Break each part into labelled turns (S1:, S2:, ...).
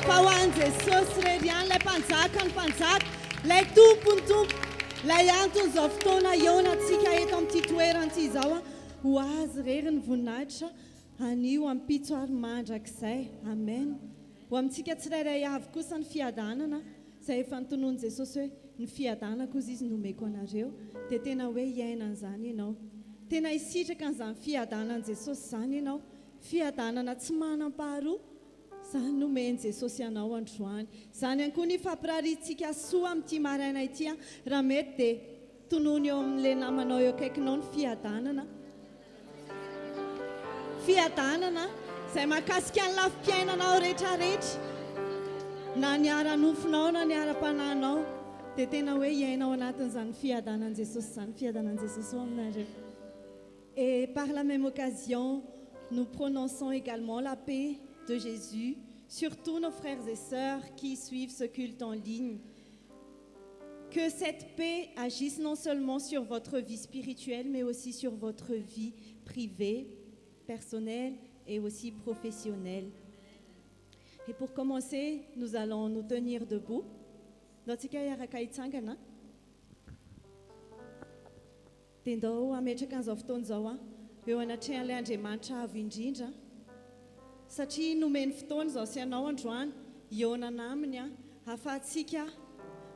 S1: Pawan Jesus Redian le panzakan panzak le tupuntum la yantu zoftona yona tsika eto amty toerana zao ho azy reriny voninahitra anio ampitso ary mandrakizay amen ho amintsika tsirairay avy kosa ny fiadanana zay efa nytonoany Jesosy hoe ny fiadanako izy nomeko anareo dia tena hoe iainan'izany ianao tena isitraka an'izany fiadanana Jesosy zany ianao fiadanana tsy manam-paharoa zany nomeny Jesosy ianao androany zany ihany koa ny fampiraritsika soa amin'ity maraina ity raha mety dia tonoany eo amin'ilay namanao eo akaikinao ny fiadanana izay mahakasika ny lafim-piainanao rehetrarehetra na ny ara-nofinao na ny ara-panahinao dia tena hoe iainao anatin'izany fiadanan Jesosy zany fiadanan Jesosy ho aminareo. Et par la même occasion, nous prononçons également la paix de Jésus sur tous nos frères et sœurs qui suivent ce culte en ligne. Que cette paix agisse non seulement sur votre vie spirituelle, mais aussi sur votre vie privée, personnelle et aussi professionnelle. Et pour commencer, nous allons nous tenir debout. Tendao ametraka an'izao fotoana izao eo anatrehan'ilay Andriamanitra avo indrindra satria nomeny fotoana izao sy ianao androany ionana aminy ahafahantsika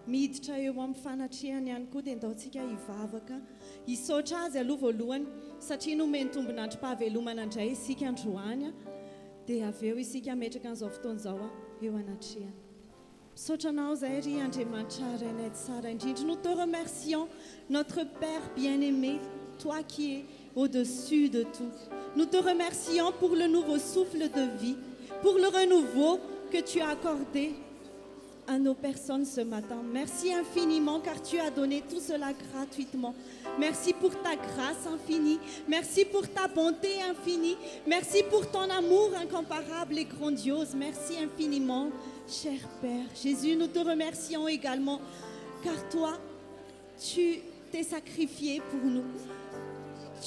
S1: miditra eo amin'ny fanatrehany ihany koa dia ndaontsika hivavaka hisaotra azy aloha voalohany satria nomeny tombon'andrim-pahavelomana indray isika androany dia avy eo isika ametraka an'izao fotoana izao eo anatrehany. Sotranao zairi Andriamanitra rainay tsara indrindra. Nous te remercions, notre Père bien-aimé, toi qui es au-dessus de tout. Nous te remercions pour le nouveau souffle de vie, pour le renouveau que tu as accordé à nos personnes ce matin. Merci infiniment car tu as donné tout cela gratuitement. Merci pour ta grâce infinie. Merci pour ta bonté infinie. Merci pour ton amour incomparable et grandiose. Merci infiniment, cher Père. Jésus, nous te remercions également car toi, tu t'es sacrifié pour nous.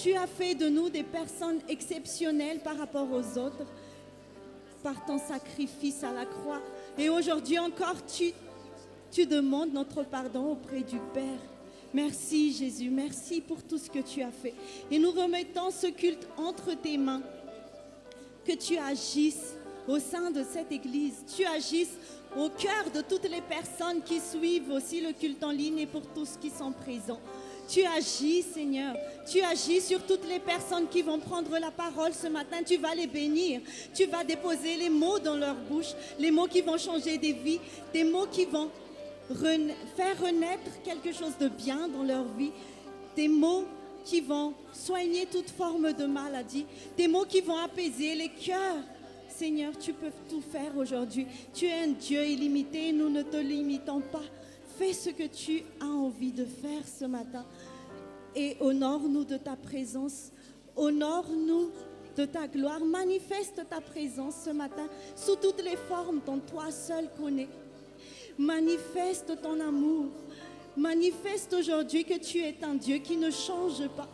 S1: Tu as fait de nous des personnes exceptionnelles par rapport aux autres par ton sacrifice à la croix. Et aujourd'hui encore, tu demandes notre pardon auprès du Père. Merci Jésus, merci pour tout ce que tu as fait. Et nous remettons ce culte entre tes mains. Que tu agisses au sein de cette église. Tu agisses au cœur de toutes les personnes qui suivent aussi le culte en ligne et pour tous qui sont présents. Tu agis, Seigneur. Tu agis sur toutes les personnes qui vont prendre la parole ce matin. Tu vas les bénir. Tu vas déposer les mots dans leur bouche, les mots qui vont changer des vies, des mots qui vont faire renaître quelque chose de bien dans leur vie, des mots qui vont soigner toute forme de maladie, des mots qui vont apaiser les cœurs. Seigneur, tu peux tout faire aujourd'hui. Tu es un Dieu illimité. Nous ne te limitons pas. Fais ce que tu as envie de faire ce matin et honore-nous de ta présence, honore-nous de ta gloire, manifeste ta présence ce matin sous toutes les formes dont toi seul connais. Manifeste ton amour, manifeste aujourd'hui que tu es un Dieu qui ne change pas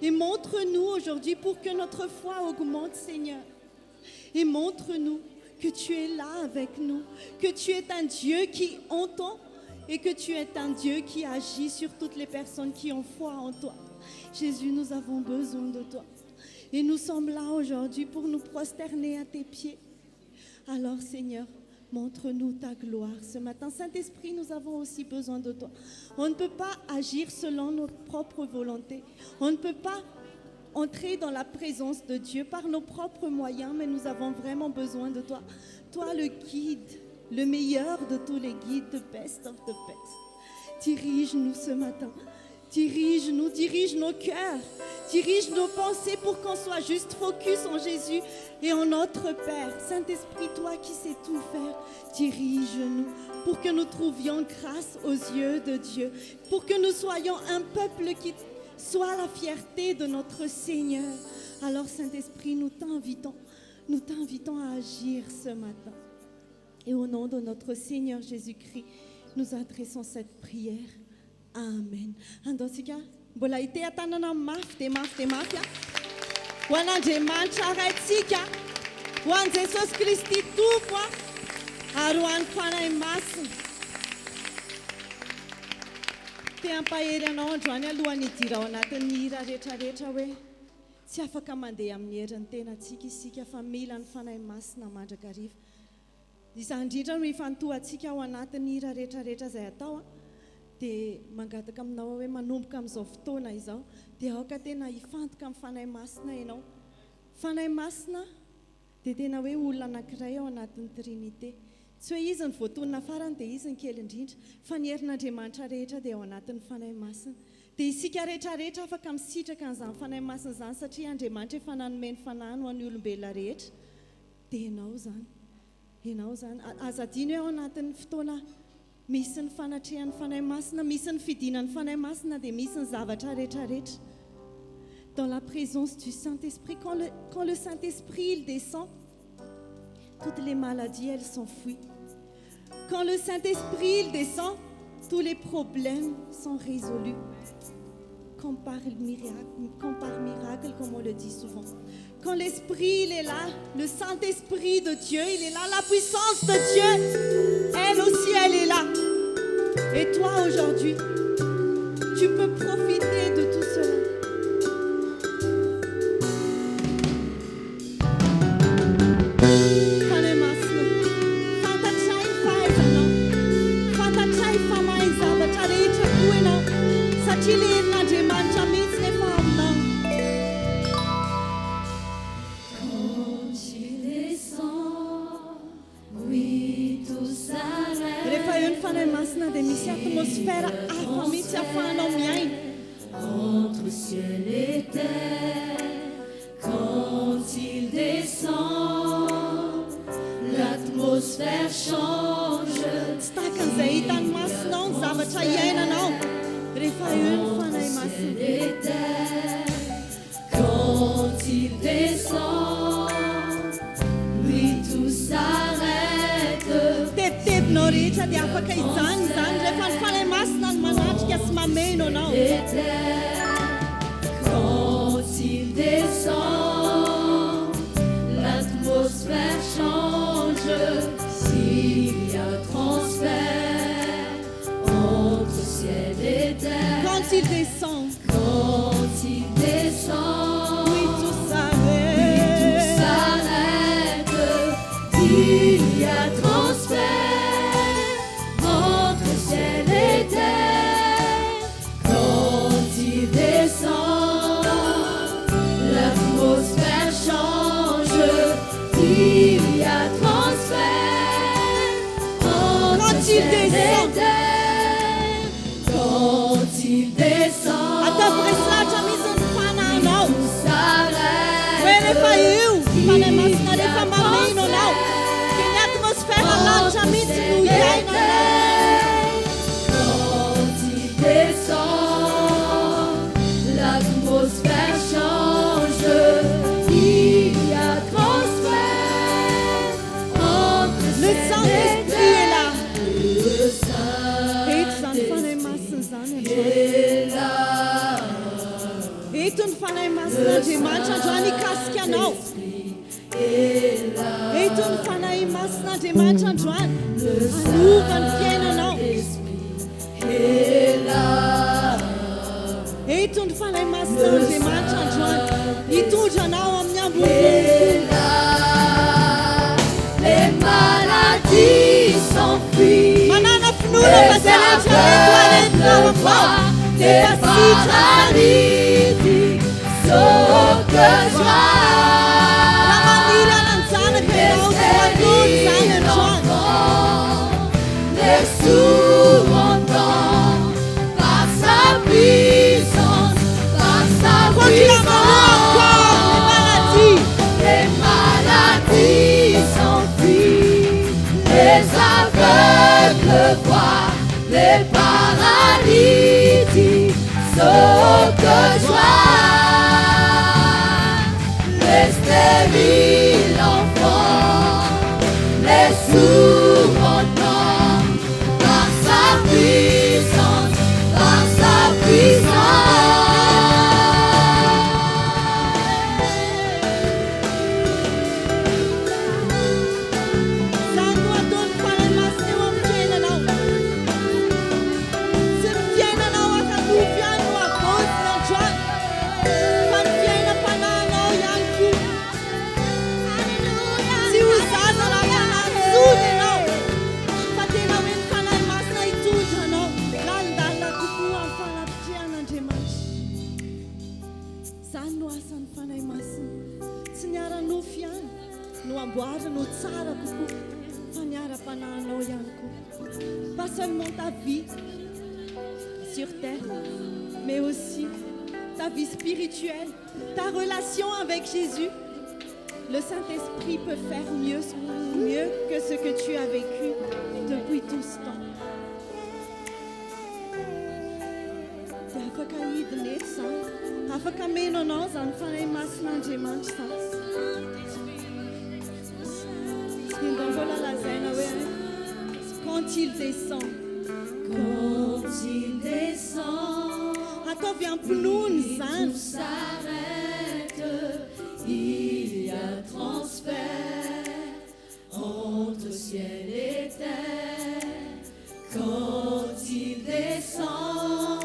S1: et montre-nous aujourd'hui pour que notre foi augmente, Seigneur, et montre-nous que tu es là avec nous, que tu es un Dieu qui entend et que tu es un Dieu qui agit sur toutes les personnes qui ont foi en toi. Jésus, nous avons besoin de toi. Et nous sommes là aujourd'hui pour nous prosterner à tes pieds. Alors, Seigneur, montre-nous ta gloire ce matin. Saint-Esprit, nous avons aussi besoin de toi. On ne peut pas agir selon notre propre volonté. On ne peut pas entrer dans la présence de Dieu par nos propres moyens, mais nous avons vraiment besoin de toi. Toi, le guide, le meilleur de tous les guides, the best of the best. Dirige-nous ce matin. Dirige-nous, dirige nos cœurs. Dirige nos pensées pour qu'on soit juste focus en Jésus et en notre Père. Saint-Esprit, toi qui sais tout faire, dirige-nous pour que nous trouvions grâce aux yeux de Dieu. Pour que nous soyons un peuple qui soit la fierté de notre Seigneur. Alors Saint-Esprit, nous t'invitons à agir ce matin. Et au nom de notre Seigneur Jésus-Christ, nous adressons cette prière. Amen. Andosika, mbola ite atanana mafy mafia. Ho an'Andriamanitra raintsika, ho an'i Jesosy Kristy Tompo. Maro any fanahy masina. Te ampahery anao androany alohan'ny hidira ao anatin'ny hira rehetrarehetra hoe tsy afaka mandeha amin'ny herin'ny tenantsika isika fa mila ny fanahy masina mandrakariva. Izany indrindra no ifantohantsika ao anatin'ny hira rehetrarehetra izay atao dia mangataka aminao hoe manomboka amin'izao fotoana izao dia aoka tena hifantoka amin'ny fanahy masina ianao. Fanahy masina dia tena hoe olona anankiray ao anatin'ny Trinité. Tsy hoe izy ny voatonona farany dia izy ny kely indrindra fa ny herin'Andriamanitra rehetra dia ao anatin'ny fanahy masina. Dia isika rehetrarehetra afaka misitraka an'izany fanahy masina izany satria Andriamanitra efa nanome ny fanahy ho an'ny olombelona rehetra. Dia ianao zany. Ianao zany. Aza adino hoe ao anatin'ny fotoana misy ny fanatrehan'ny fanahy masina, misy ny fidinan'ny fanahy masina dia misy ny zavatra rehetrarehetra. Dans la présence du Saint-Esprit, quand le Saint-Esprit il descend, toutes les maladies elles s'enfuient. Quand le Saint-Esprit il descend, tous les problèmes sont résolus. Comme par miracle, comme on le dit souvent. Quand l'Esprit il est là, le Saint-Esprit de Dieu, il est là, la puissance de Dieu, elle aussi elle est là. Et toi aujourd'hui, tu peux profiter de tout cela.
S2: Entre ciel et terre, quand il descend, l'atmosphère change.
S1: Stakan'izay hitan'ny masinao ny zavatra iainanao rehefa eo ny fanahy masina.
S2: Et terre, quand il descend, lui tout s'arrête.
S1: Tebitebinao rehetra dia afaka hijany izany rehefa ny fanahy masina no manatrika sy mameno anao.
S2: Quand il descend, l'atmosphère change. S'il y a transfert entre ciel et terre.
S1: Quand il descend,
S2: oui,
S1: tout s'arrête.
S2: Il y a transfert entre ciel et terre. Quand il descend, l'atmosphère change. Il y a transfert entre ciel et terre. Quand il descend,
S1: ataporehetra misy ny fanahinao.
S2: tout s'arrête.
S1: Hoe rehefa io fanahy masina rehefa mameno anao dia ny atmosfera lanitra mihitsy no iainanao.
S2: Quand il descend, l'atmosphère change. Il y a transfert entre
S1: Le
S2: ciel et
S1: Saint-Esprit est là.
S2: Le
S1: Eto zany fanahy masina zany androany.
S2: est là.
S1: Eto ny fanahy masin'Andriamanitra androany hikasika anao. Eto ny fanahy masin'Andriamanitra androany hanova ny fiainanao.
S2: est là.
S1: Eto ny fanahy masin'Andriamanitra androany hitondra anao amin'ny ambony
S2: Et là, les maladies s'enfuient.
S1: manana finoana fa zay rehetra rehetra entinao avao
S2: Des
S1: dia pasitra
S2: paralytiques sautent de joie.
S1: raha maniry ananjanaka ianao dia manony zany androany.
S2: Les sourds entendent par sa puissance, par sa
S1: Continuons encore les maladies.
S2: Les maladies s'enfuient, les aveugles voient, les paralytiques sautent de joie. Les stériles enfants, les sourds entendent par sa puissance, par sa puissance.
S1: Zany no ataony fanahy Tapanano Yanko. Pas seulement ta vie sur terre, mais aussi ta vie spirituelle, ta relation avec Jésus. Le Saint-Esprit peut faire mieux que ce que tu as vécu depuis tout ce temps. Quand il descend, attends, viens pour nous,
S2: tout s'arrête, il y a transfert entre ciel et terre. Quand il descend,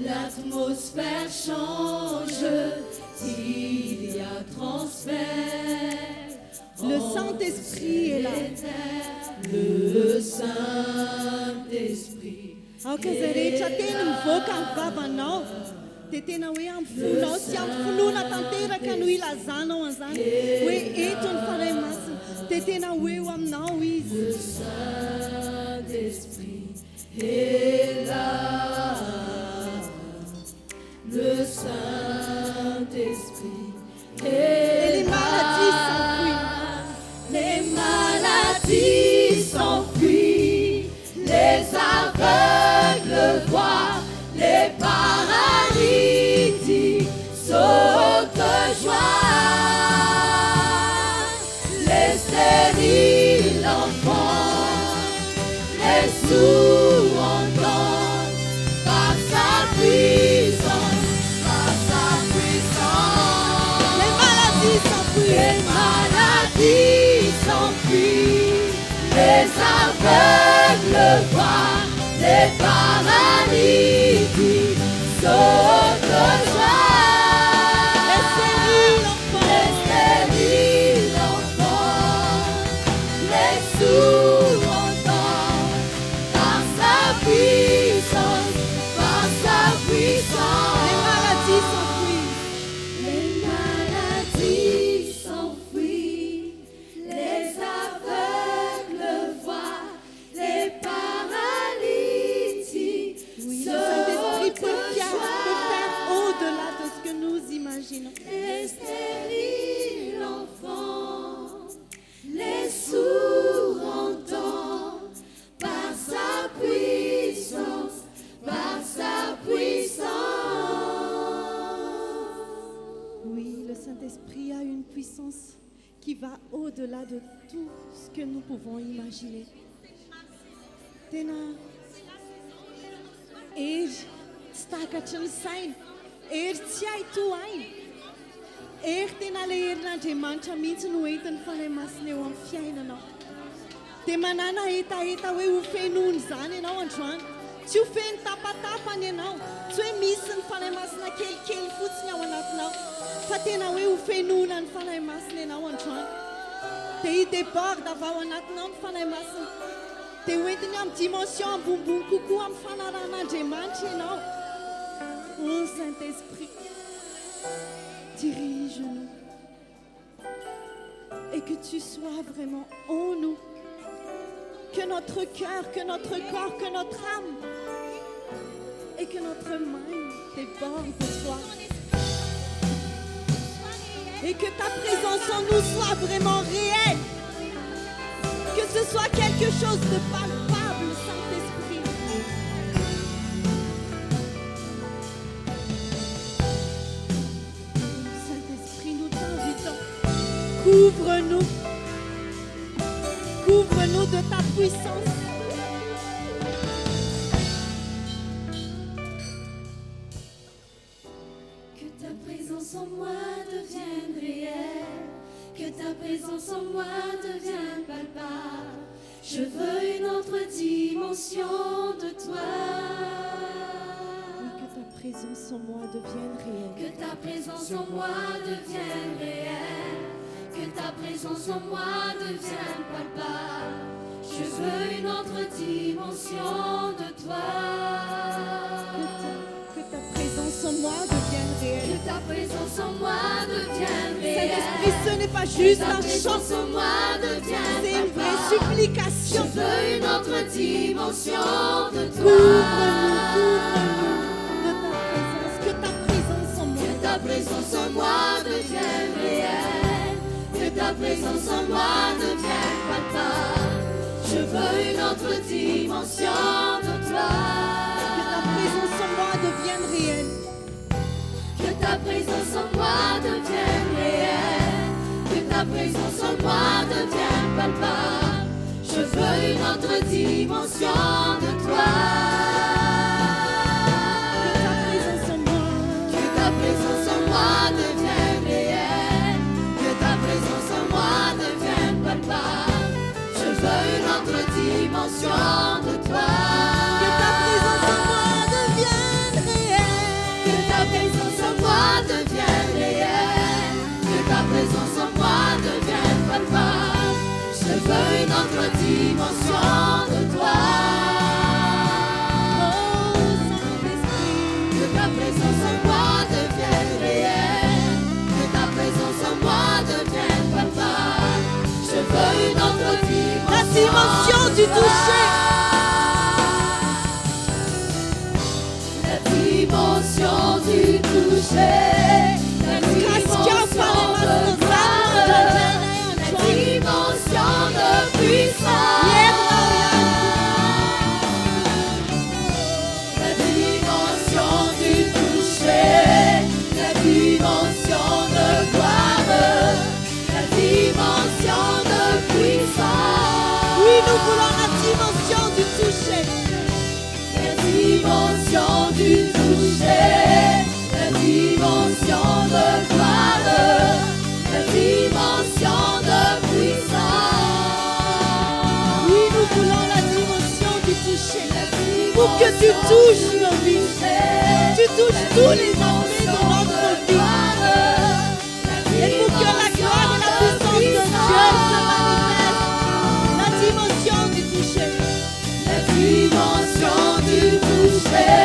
S2: l'atmosphère change, il y a transfert.
S1: Le Saint-Esprit est là.
S2: Le Saint-Esprit.
S1: Rehetra tena mivoaka ny vavanao dia tena hoe ampifonao sy ampifonoana tanteraka no ilazanao an'izany hoe eto ny fanahy masina dia tena hoe eo aminao izy.
S2: Le Saint-Esprit est là. Le Saint-Esprit est
S1: Et
S2: là.
S1: les maladies s'enfuient.
S2: Les aveugles voient, les paralytiques sautent de joie, les stériles entendent, les sourds entendent, par sa puissance, par sa puissance.
S1: Les maladies s'enfuient.
S2: Les maladies s'enfuient, les aveugles voient, les paralytiques sautent de joie,
S1: Les stériles
S2: entendent, les sourds entendent, par sa puissance, par sa puissance.
S1: Les maladies s'enfuient.
S2: Les maladies s'enfuient, les aveugles voient, les paralytiques
S1: Oui, le
S2: sautent
S1: Saint-Esprit
S2: de
S1: peut faire
S2: joie.
S1: au-delà de ce que nous imaginons.
S2: Les stériles enfants, les sourds entendent, par sa puissance, par sa puissance.
S1: Oui, le Saint-Esprit a une puissance qui va au-delà de tout ce que nous pouvons imaginer. Tena ery tsy takatry ny saina, ery tsy hay tohaina, ery tena le herin'Andriamanitra mihitsy no entiny fanahy masina eo amin'ny fiainanao. Dia manana hetaheta hoe ho fenoiny izany ianao androany, tsy ho feno tapatapany ianao, tsy hoe misy ny fanahy masina kelikely fotsiny ao anatinao, fa tena hoe ho fenoina ny fanahy masina ianao androany. Dia hidéborde avy ao anatinao ny fanahy masina, dia hoentiny amin'ny dimension ambonimbony kokoa amin'ny fanaran'Andriamanitra ianao. Oh Saint-Esprit, dirige-nous et que tu sois vraiment en nous, que notre cœur, que notre corps, que notre âme et que notre main déborde de toi. Et que ta présence en nous soit vraiment réelle. Que ce soit quelque chose de palpable, Saint-Esprit. Saint-Esprit, nous t'invitons. Couvre-nous. Couvre-nous de ta puissance.
S2: Que ta présence en moi devienne réelle, que ta présence en moi devienne palpable. Je veux une autre dimension de toi.
S1: Oui, que ta présence en moi devienne réelle.
S2: Que ta présence en moi devienne réelle, que ta présence en moi devienne palpable. Je veux une autre dimension de toi.
S1: Que ta présence en moi devienne réelle.
S2: Que ta présence en moi devienne
S1: Saint-Esprit,
S2: réelle.
S1: ce n'est pas juste
S2: Que ta
S1: un chant,
S2: présence en moi devienne
S1: c'est une vraie
S2: palpable.
S1: supplication.
S2: Je veux une autre dimension de
S1: Couvre-nous de ta présence en moi.
S2: Que ta présence en moi devienne réelle. Que ta présence en moi devienne palpable. Je veux une autre dimension de toi.
S1: Que ta présence en moi devienne réelle.
S2: Que ta présence en moi devienne réelle. Que ta présence en moi devienne palpable. Je veux une autre dimension de toi.
S1: Que ta présence en moi.
S2: Que ta présence en moi devienne réelle. Que ta présence en moi devienne palpable. Je veux une autre dimension de toi.
S1: Que ta présence en moi devienne réelle.
S2: Que ta présence en moi devienne réelle. Que ta présence en moi devienne palpable. Je veux une autre dimension de toi.
S1: Oh Saint-Esprit.
S2: Que ta présence en moi devienne réelle. Que ta présence en moi devienne palpable. Je veux une autre dimension.
S1: La dimension du toucher.
S2: La dimension du toucher. La dimension de gloire. La dimension de puissance. La dimension du toucher. La dimension de gloire. La dimension de puissance.
S1: Oui, nous voulons la dimension du toucher.
S2: La dimension du toucher, la dimension de gloire, la dimension de puissance.
S1: Oui, nous voulons la dimension du toucher.
S2: La
S1: Pour que tu
S2: dimension
S1: touches
S2: du
S1: nos vies.
S2: toucher,
S1: Tu touches
S2: la
S1: tous les aspects de
S2: dimension
S1: notre
S2: de
S1: vie.
S2: gloire, la
S1: Et pour que la gloire et la puissance de Dieu se manifestent. La dimension du toucher.
S2: La dimension du toucher,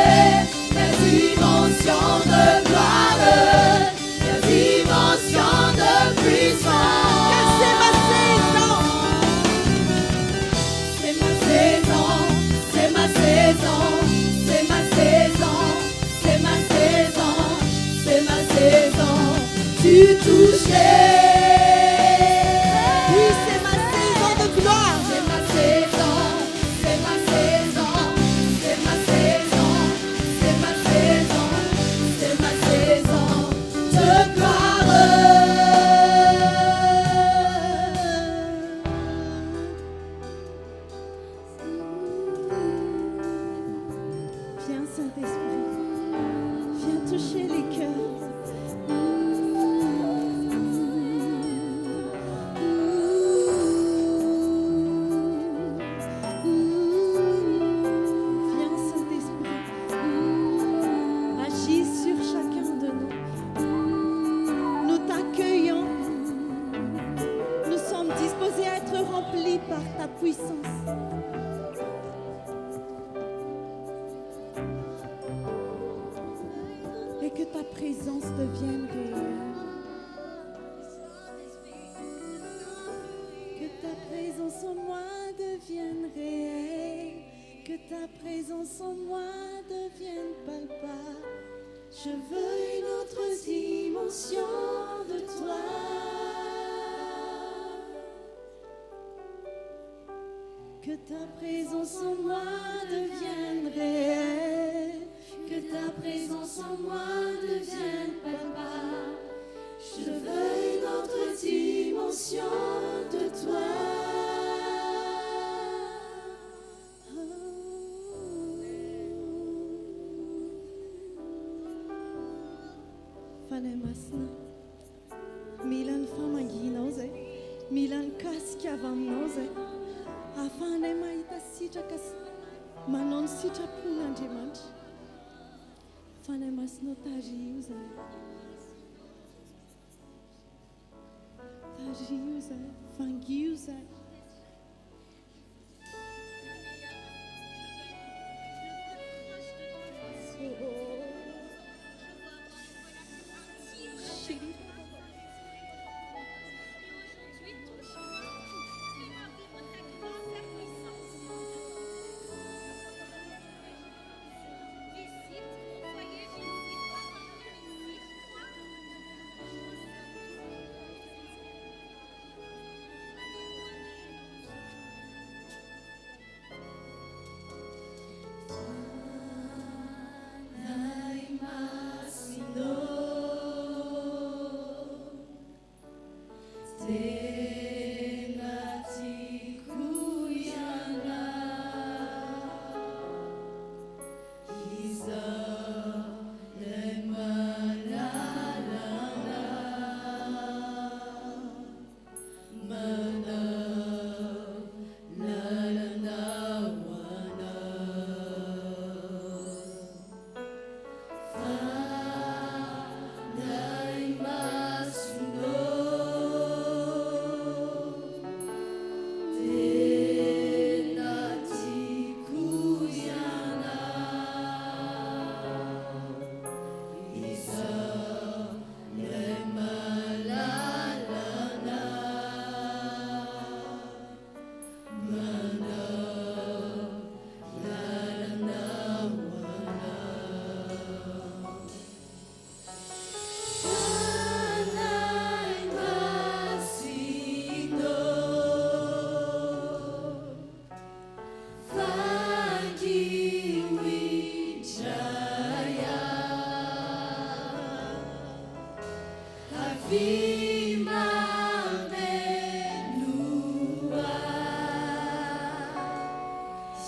S2: la dimension de gloire, la dimension de puissance.
S1: Car c'est ma saison.
S2: C'est ma saison, c'est ma saison, c'est ma saison, c'est ma saison, c'est ma saison du toucher.
S1: Oui, c'est ma saison de gloire.
S2: C'est ma saison, c'est ma saison, c'est ma saison, c'est ma saison, c'est ma saison de gloire.
S1: Viens Saint-Esprit. Viens toucher les cœurs. Viens Saint-Esprit. Agis sur chacun de nous. Nous t'accueillons. Nous sommes disposés à être remplis par ta puissance. Et que ta présence devienne réelle. Que ta présence en moi devienne réelle. Que ta présence en moi devienne palpable. Je veux une autre dimension de toi. Que ta présence en moi devienne réelle.
S2: Que ta présence en moi devienne palpable. Je veux une autre dimension de toi.
S1: Fanemasna. Milan famaginoze. Milan kaskia vamnoze. Afane maita sitrakas. Manon sitrapunandriamanitra. Fanemasno tajiuzay. Tajiuzay. Fangiuzay.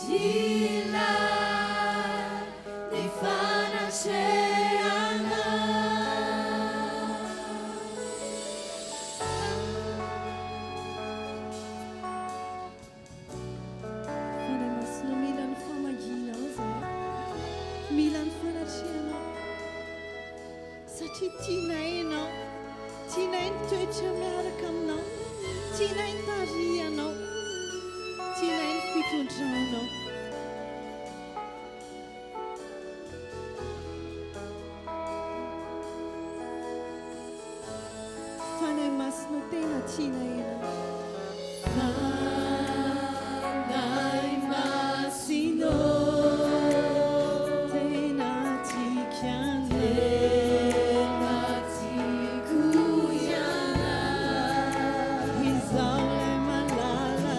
S2: Gila ny fanatreana.
S1: Fanahy masina mila ny famangina ao zay, mila ny fanatreana satria tianay ianao, tianay ny toetra miaraka aminao, tianay ny tarihanao, tianay ny fitondranao. Fanahy masina tena tianay ianao.
S2: Fanahy masina
S1: Tena tiako anao.
S2: tena tiako iana.
S1: Izaho ilay malala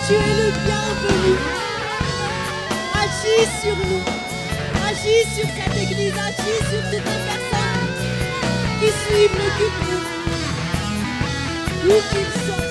S1: Tu es le bienvenu. Agis sur nous. Agis sur cette église. Agis sur toutes les personnes qui suivent le culte. Où qu'ils sont.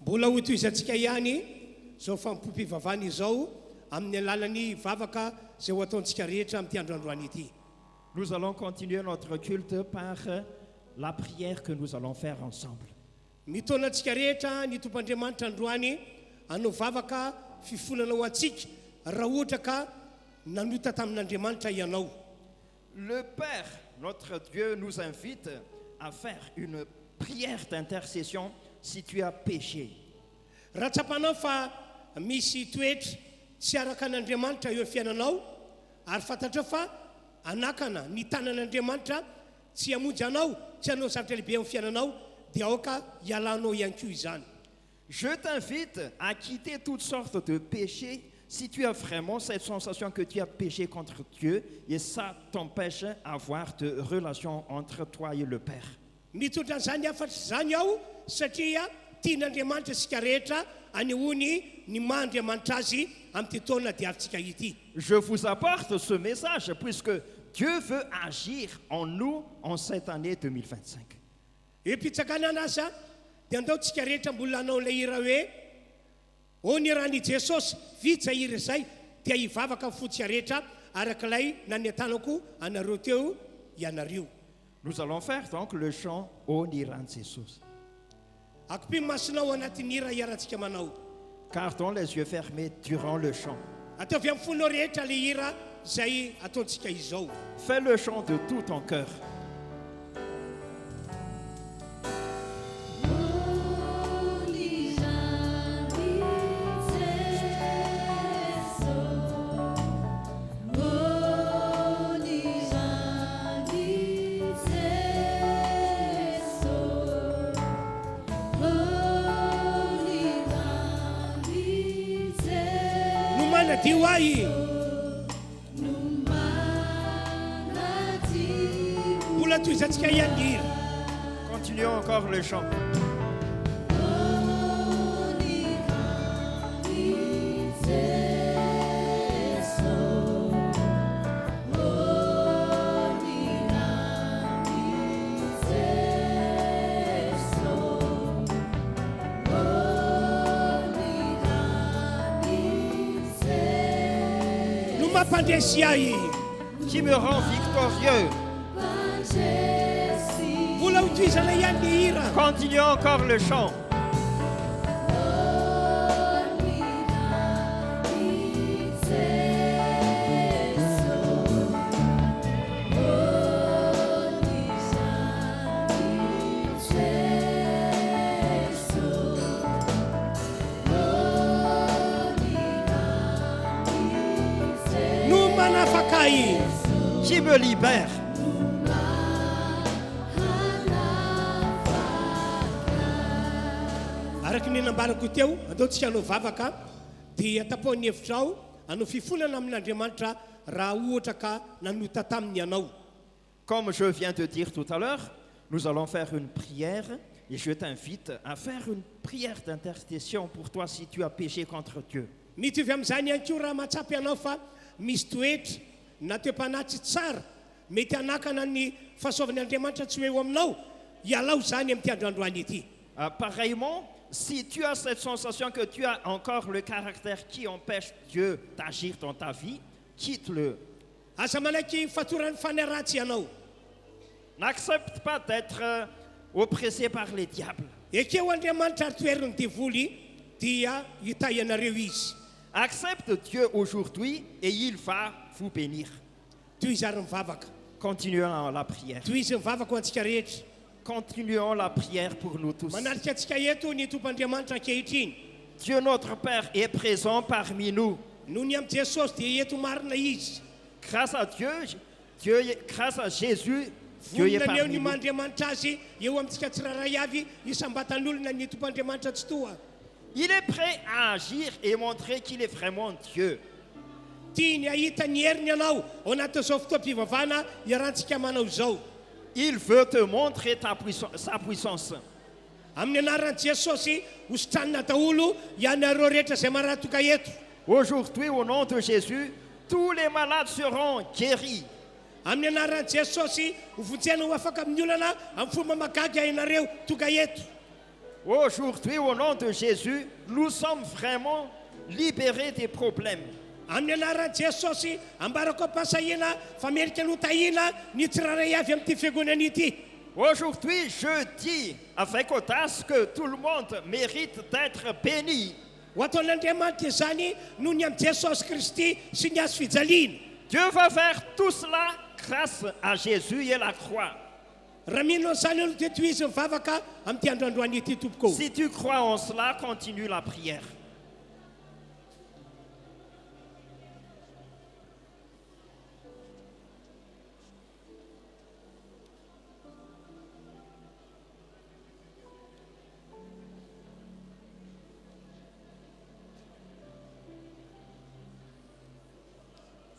S3: Mbola hotoizantsika ihany zao fampiompivavana izao amin'ny alalan'ny vavaka zay ho ataontsika rehetra amin'ity androandroany ity.
S4: Nous allons continuer notre culte par la prière que nous allons faire ensemble.
S3: Mitaonantsika rehetra ny tompandriamanitra androany hanao vavaka fifonana ho antsika raha ohatra ka nanota tamin'Andriamanitra ianao.
S4: Le Père, notre Dieu, nous invite à faire une prière d'intercession si tu as péché.
S3: Raha tsapanao fa misy toetra tsy araka an'Andriamanitra eo fiainanao ary fantatrao fa anakana ny tanan'Andriamanitra tsy hamonjy anao tsy hanao zavatra lehibe amin'ny fiainanao dia aoka hialanao ihany koa izany.
S4: Je t'invite à quitter toutes sortes de péchés si tu as vraiment cette sensation que tu as péché contre Dieu et ça t'empêche d'avoir de relation entre toi et le Père.
S3: Mitondra an'izany afatry zany aho satria tian'Andriamanitra isika rehetra anehoany ny maha-Andriamanitra azy amin'ity taona diavintsika ity.
S4: Je vous apporte ce message puisque Dieu veut agir en nous en cette année 2025.
S3: Epitsakana anazy dia andaontsika rehetra mbola hanao ilay hira hoe o ny ran'i Jesosy vitsa hira izay dia hivavaka amin'ny fotsika rehetra arak'ilay naniantanako anareo teo ianareo.
S4: Nous allons faire donc le chant Ô ny ran'i Jesosy.
S3: Akopy masinao anatin'ny hira hiarantsika manao.
S4: Gardons les yeux fermés durant le chant.
S3: Ataovy amin'ny fonao rehetra ilay hira izay ataontsika izao.
S4: Fais le chant de tout ton cœur.
S3: Diwai Mbola toizantsika ihany hira.
S4: Continuons encore le chant.
S3: Qui
S4: me rend victorieux. Continuons encore le chant. Qui me libère.
S3: Araky ny nambarako teo andaontsika hanao vavaka dia tapohan'ny hevitra ao hanao fifolana amin'Andriamanitra raha ohatra ka nanota taminy ianao.
S4: Comme je viens de dire tout à l'heure, nous allons faire une prière et je t'invite à faire une prière d'intercession pour toi si tu as péché contre Dieu.
S3: Mitovy amin'izany ihany koa raha mahatsapy anao fa misy toetra na toe-panatsy tsara mety hanakana ny fahasoavan'Andriamanitra tsy eo aminao hialao zany amin'ity androandroany ity.
S4: Pareillement, si tu as cette sensation que tu as encore le caractère qui empêche Dieu d'agir dans ta vie, quitte-le.
S3: Asa manaiky fatoran'ny fanaratsy ianao.
S4: N'accepte pas d'être oppressé par les diables.
S3: Ekeo Andriamanitra ary toeriny devoly dia hita ianareo izy.
S4: Accepte Dieu aujourd'hui et il va vous bénir. Continuons la prière. Continuons la prière pour nous tous. Dieu notre Père est présent parmi nous. Grâce à Dieu, grâce à Jésus, Dieu est parmi nous. Il est prêt à agir et montrer qu'il est vraiment Dieu. Il veut te montrer sa puissance. Aujourd'hui, au nom de Jésus, tous les malades seront guéris. Aujourd'hui, au nom de Jésus, nous sommes vraiment libérés des problèmes. Aujourd'hui, je dis avec audace que tout le monde mérite d'être béni. Dieu va faire tout cela grâce à Jésus et la croix. Si tu crois en cela, continue la prière.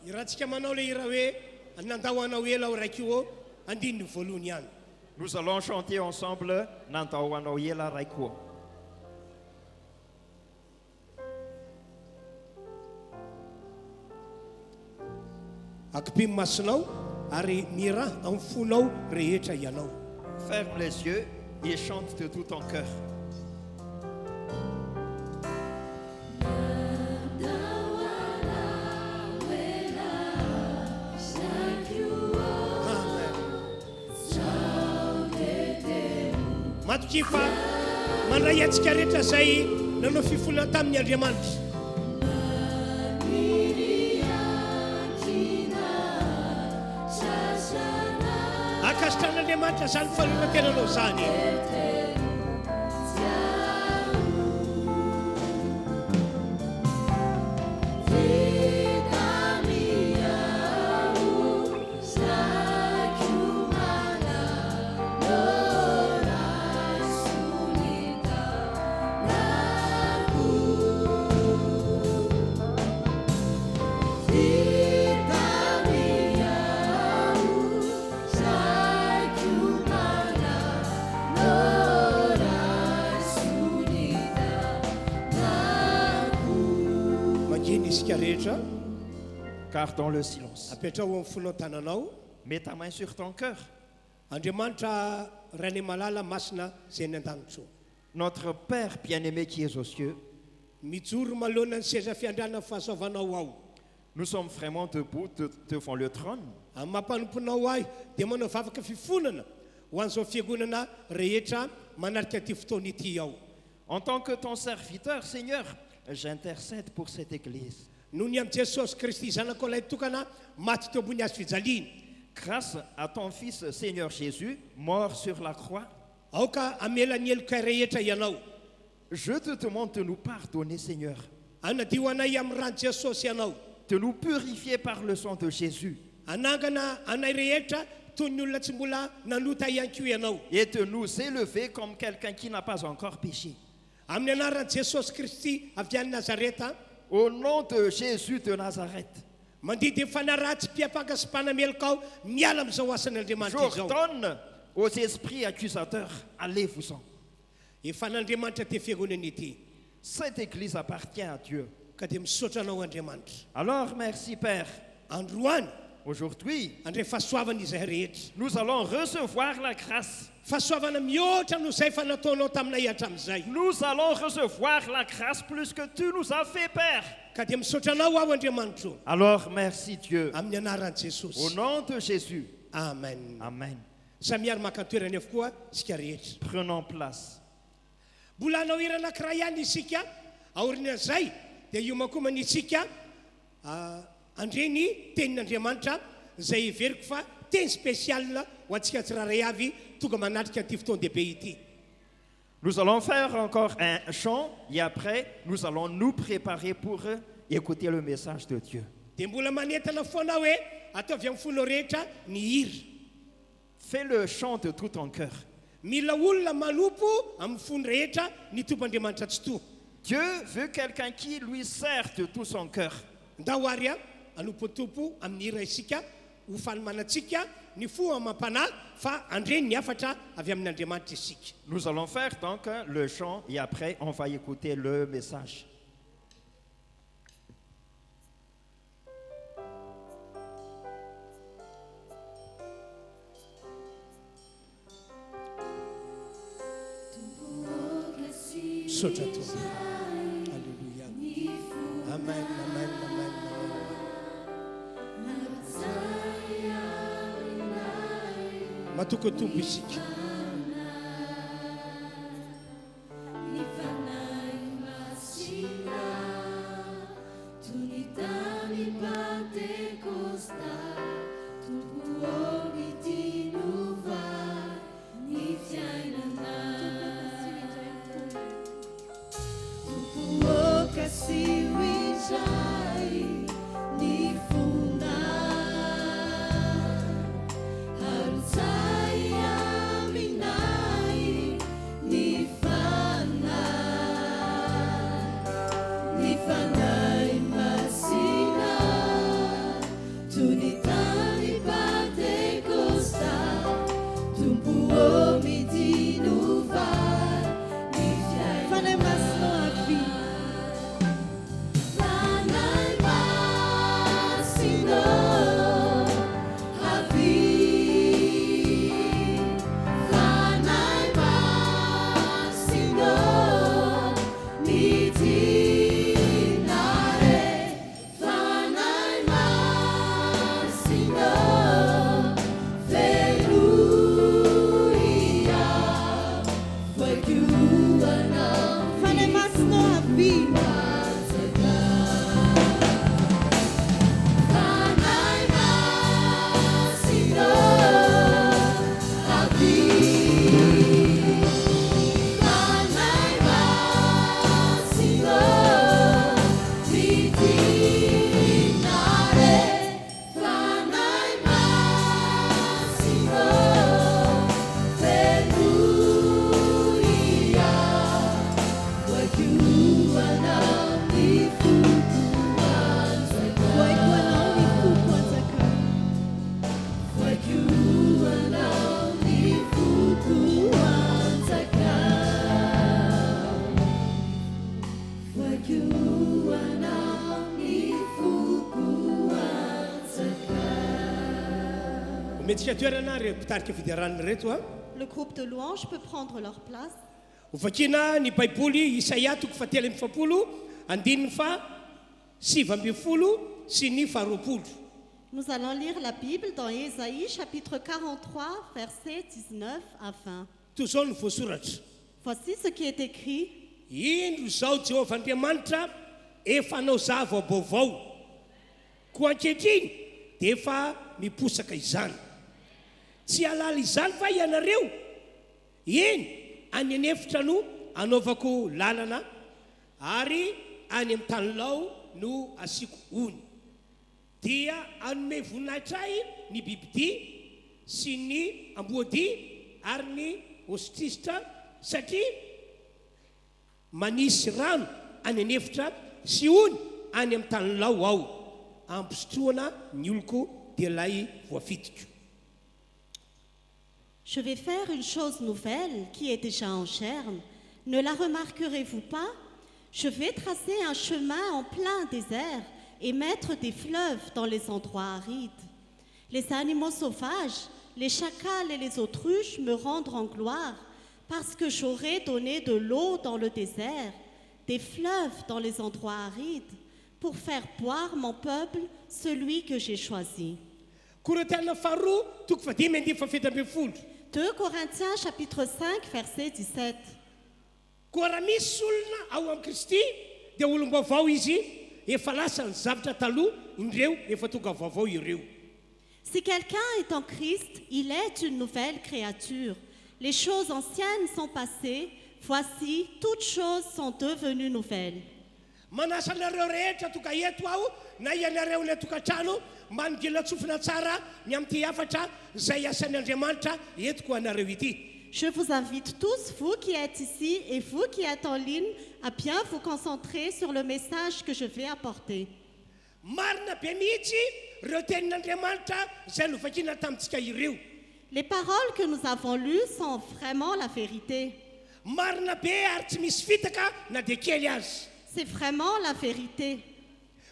S3: irahantsika manao le ira hoe nandahoanao ela ao raiky io andininy voalohany ihany.
S4: Nous allons chanter ensemble Nantaoano Yela Raiko.
S3: akipimy masonao ary mira amin'ny fonao rehetra ianao.
S4: Ferme les yeux et chante de tout ton cœur.
S3: Matoky fa mandray antsika rehetra zay nanao fifonana tamin'ny Andriamanitra. Akasitran'Andriamanitra zany fahaleovan-tenanao zany.
S4: Car dans le silence,
S3: apetrao amin'ny fonao tananao.
S4: mets ta main sur ton cœur.
S3: Andriamanitra Rany malala masina zay ny an-danitro.
S4: Notre Père bien-aimé qui est aux cieux,
S3: mijoro malohana ny seza fiandrana fahasoavanao ao.
S4: nous sommes vraiment debout devant le trône.
S3: Amin'ny mampanomponao ahy dia manao vavaka fifonana ho an'izao fiangonana rehetra manarika ty fotoana ity ao.
S4: En tant que ton serviteur, Seigneur, j'intercède pour cette église.
S3: Noho ny amin'ny Jesosy Kristy zanako ilay tokana maty teo ambony hazo fijaliana.
S4: Grâce à ton Fils, Seigneur Jésus, mort sur la croix,
S3: aoka amela ny heloka rehetra ianao.
S4: je te demande de nous pardonner, Seigneur,
S3: anadio anay amin'ny rano Jesosy ianao.
S4: de nous purifier par le sang de Jésus
S3: anangana anay rehetra toy ny olona tsy mbola nanota ihany koa ianao.
S4: et de nous élever comme quelqu'un qui n'a pas encore péché.
S3: Amin'ny anaran'i Jesosy Kristy avy any Nazareta,
S4: Au nom de Jésus de Nazareth,
S3: mandidy fanaratsy mpiapaka sy mpanameloka ao miala amin'izao asan'Andriamanitra izao.
S4: j'ordonne aux esprits accusateurs, allez-vous-en.
S3: Efa n'Andriamanitra ty fiangonana ity
S4: Cette église appartient à Dieu.
S3: ka dia misaotra anao Andriamanitra.
S4: Alors, merci Père.
S3: Androany
S4: Aujourd'hui,
S3: andre fahasoavana izay rehetra.
S4: nous allons recevoir la grâce.
S3: Fahasoavana mihoatra no izay fa nataonao taminay hatramin'izay.
S4: Nous allons recevoir la grâce plus que tu nous as fait, Père.
S3: Ka dia misaotra anao aho Andriamanitra.
S4: Alors, merci Dieu.
S3: Amin'ny anaran'i
S4: Au
S3: Jesosy.
S4: nom de Jésus.
S3: Amen.
S4: Amen.
S3: Samiary makantoerany avokoa isika rehetra.
S4: Prenons place.
S3: Mbola hanao hira anankiray ihany isika aorian'izay dia io makomany isika andreny tenin'Andriamanitra izay iveriko fa teny spécial ho antsika tsiraray avy tonga manatrika ty fotoan-dehibe ity.
S4: Nous allons faire encore un chant et après, nous allons nous préparer pour écouter le message de Dieu.
S3: Dia mbola manentana foana hoe ataovy amin'ny fonao rehetra ny hira.
S4: Fais le chant de tout ton cœur.
S3: Mila olona manompo amin'ny fony rehetra ny tompon'Andriamanitra tsy to.
S4: Dieu veut quelqu'un qui lui sert de tout son cœur.
S3: Ndahoary anompotompo amin'ny hira isika ho fanomanantsika ny fo amam-panahy fa andreny ny afatra avy amin'Andriamanitra isika.
S4: Nous allons faire donc le chant et après, on va écouter le message.
S3: Sotra tompony. Alléluia. Amen, amen, amen, amen. Matoko tompo isika.
S2: Harusaya
S3: mety tsy atoerana re mpitarika fidiarana reto a
S5: Le groupe de louanges peut prendre leur place.
S3: ho vakina ny baiboly Isaia toko fatelo amby fapolo andininy fa sivy amby folo sy ny faharoapolo.
S5: Nous allons lire la Bible dans Ésaïe chapitre 43, versets 19 à 20.
S3: toy zao ny voasoratra:
S5: Voici ce qui est écrit.
S3: indro zao Jehovah Andriamanitra efa hanao zava-baovao, koa ankehitriny dia efa miposaka izany. Tsy halala izany fa ianareo, eny any anefitra no anaovako lalana, ary any amin'ny tanilao no asiko ony. Dia anome voninahitra ahy ny bibidia sy ny amboadia ary ny ostristra, satria manisy rano any anefitra sy ony any amin'ny tanilao aho, ampisotroana ny oloko dia lay voafitiko.
S5: Je vais faire une chose nouvelle qui est déjà en germe. Ne la remarquerez-vous pas? Je vais tracer un chemin en plein désert et mettre des fleuves dans les endroits arides. Les animaux sauvages, les chacals et les autruches me rendront gloire parce que j'aurai donné de l'eau dans le désert, des fleuves dans les endroits arides, pour faire boire mon peuple, celui que j'ai choisi. 2 Corinthiens chapitre 5 verset 17.
S3: Koa raha misy olona ao amin'ny Kristy dia olom-baovao izy, efa lasa ny zavatra taloha, indreo efa tonga vaovao ireo.
S5: Si quelqu'un est en Christ, il est une nouvelle créature. Les choses anciennes sont passées, voici, toutes choses sont devenues nouvelles.
S3: Manasa anareo rehetra tonga eto aho na ianareo ny atokantrano manogela tsofina tsara ny amin'ity hafatra izay asan'ny Andriamanitra etiko anareo ity.
S5: Je vous invite tous, vous qui êtes ici et vous qui êtes en ligne, à bien vous concentrer sur le message que je vais apporter.
S3: Marina be mihitsy ireo tenin'Andriamanitra izay novakina tamintsika ireo.
S5: Les paroles que nous avons lues sont vraiment la vérité.
S3: Marina be ary tsy misy fitaka na dia kely azy.
S5: C'est vraiment la vérité.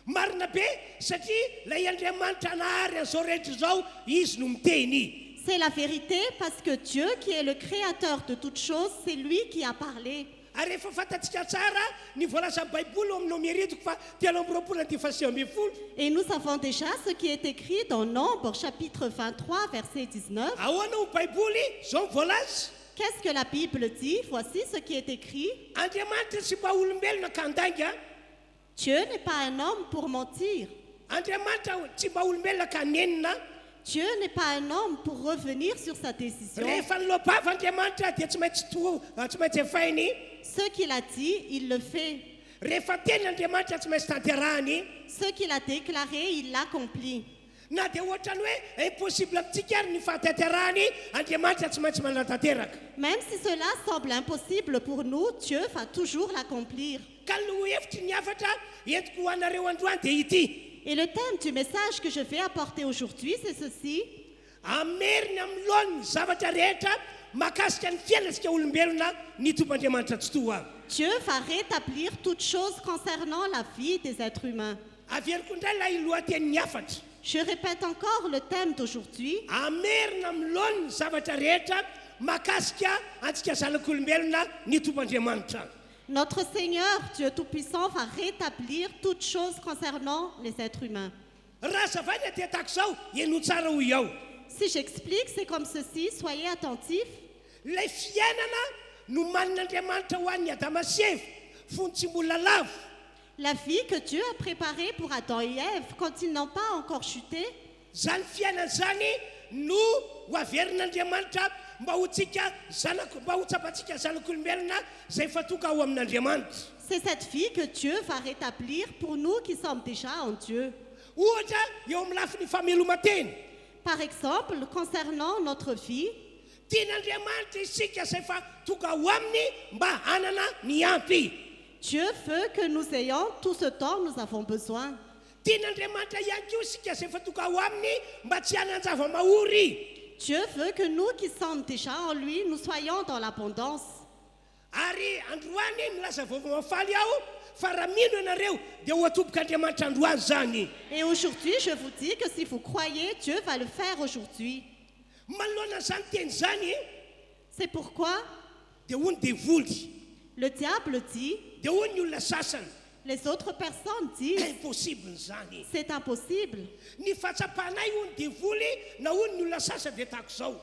S3: Marina be satria lay Andriamanitra nahary an'izao rehetra izao izy no miteny.
S5: C'est la vérité parce que Dieu, qui est le créateur de toutes choses, c'est lui qui a parlé.
S3: Ary efa fantatsika tsara ny voalaza baiboly amin'ny nomeritiko fa 3:7.
S5: Et nous savons déjà ce qui est écrit dans Nombre chapitre 23 verset 19.
S3: Ahoana ho baiboly zao voalaza?
S5: Qu'est-ce que la Bible dit? Voici ce qui est écrit.
S3: Andriamanitra tsy mba olombelona ka handanga.
S5: Dieu n'est pas un homme pour mentir.
S3: Andriamanitra tsy mba olombelona ka nenina.
S5: Dieu n'est pas un homme pour revenir sur sa décision.
S3: Rehefa nilopava Andriamanitra dia tsy maintsy efainy.
S5: Ce qu'il a dit, il le fait.
S3: Rehefa teny Andriamanitra tsy maintsy tanterahany.
S5: Ce qu'il a déclaré, il l'accomplit.
S3: Na dia ohatrany hoe impossible amintsika ary ny fahatanterahany, Andriamanitra tsy maintsy manatanteraka.
S5: Même si cela semble impossible pour nous, Dieu va toujours l'accomplir.
S3: Ka no hevitry ny hafatra entiko ho anareo androany dia ity.
S5: Et le thème du message que je vais apporter aujourd'hui, c'est ceci.
S3: Ameriny amin'ny lohan'ny zavatra rehetra mahakasika ny fiainantsika olombelona ny tomp'Andriamanitra tsy toa.
S5: Dieu va rétablir toutes choses concernant la vie des êtres humains.
S3: Averiko indray ilay lohatenin'ny hafatra.
S5: Je répète encore le thème d'aujourd'hui.
S3: Ameriny amin'ny lohan'ny zavatra rehetra mahakasika antsika zanak'olombelona ny tomp'Andriamanitra.
S5: Notre Seigneur, Dieu Tout-Puissant, va rétablir toutes choses concernant les êtres humains.
S3: Raha zavana dia tahak'izao eno tsara hoy ao.
S5: Si j'explique, c'est comme ceci, soyez attentifs.
S3: Ilay fiainana no manin'Andriamanitra ho an'ny Adama sy Eva, fony tsy mbola lavo.
S5: La vie que Dieu a préparée pour Adam et Ève quand ils n'ont pas encore chuté,
S3: Zany fiainana zany no ho averin'Andriamanitra mba ho tsapantsika zanak'olombelona izay efa tonga ao amin'Andriamanitra.
S5: c'est cette vie que Dieu va rétablir pour nous qui sommes déjà en Dieu.
S3: Ohatra eo amin'ny lafin'ny fameloma-teny.
S5: Par exemple, concernant notre vie,
S3: Tian'Andriamanitra isika izay efa tonga ao aminy mba hanana ny ampy.
S5: Dieu veut que nous ayons tout ce dont nous avons besoin.
S3: Tian'Andriamanitra ihany koa isika izay efa tonga ao aminy mba tsy hanan-java-mahory.
S5: Dieu veut que nous qui sommes déjà en lui, nous soyons dans l'abondance.
S3: Ary androany milaza vaovao-mafaly aho fa raha mino ianareo dia ho atombok'Andriamanitra androany zany.
S5: Et aujourd'hui, je vous dis que si vous croyez, Dieu va le faire aujourd'hui.
S3: manoloana zany teny zany
S5: C'est pourquoi
S3: dia hoy ny devoly
S5: le diable dit,
S3: dia hoy ny olona sasany
S5: les autres personnes disent,
S3: impossible zany
S5: c'est impossible.
S3: ny fatsapanay hoy ny devoly na hoy ny olona sasany dia tahako zao.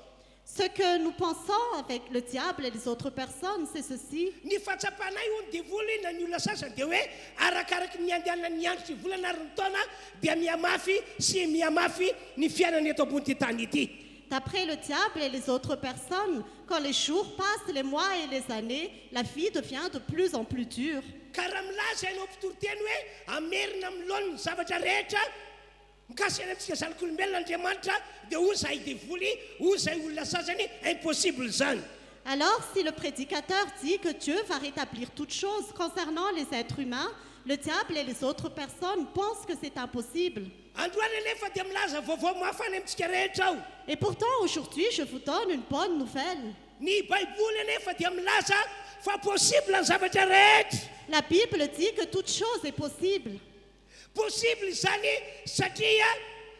S5: Ce que nous pensons avec le diable et les autres personnes, c'est ceci.
S3: Ny fatsapanay hoy ny devoly na ny olona sasany dia hoe arakaraky ny andehanana ny andro sy volana ary ny taona dia miamafy sy miamafy ny fiainana eto ambony ty tany ity.
S5: D'après le diable et les autres personnes, quand les jours passent, les mois et les années, la vie devient de plus en plus dure.
S3: Ka raha milaza ianao mpitoroteny hoe amerina milona ny zavatra rehetra mikasika antsika zanak'olombelona Andriamanitra dia hoy zahay devoly hoy zahay olona sasany impossible zany.
S5: Alors, si le prédicateur dit que Dieu va rétablir toutes choses concernant les êtres humains, le diable et les autres personnes pensent que c'est impossible.
S3: Androany anefa dia milaza vaovao mafana amintsika rehetra ao.
S5: Et pourtant, aujourd'hui, je vous donne une bonne nouvelle.
S3: Ny baiboly anefa dia milaza fa possible ny zavatra rehetra.
S5: La Bible dit que toute chose est possible.
S3: Possible zany satria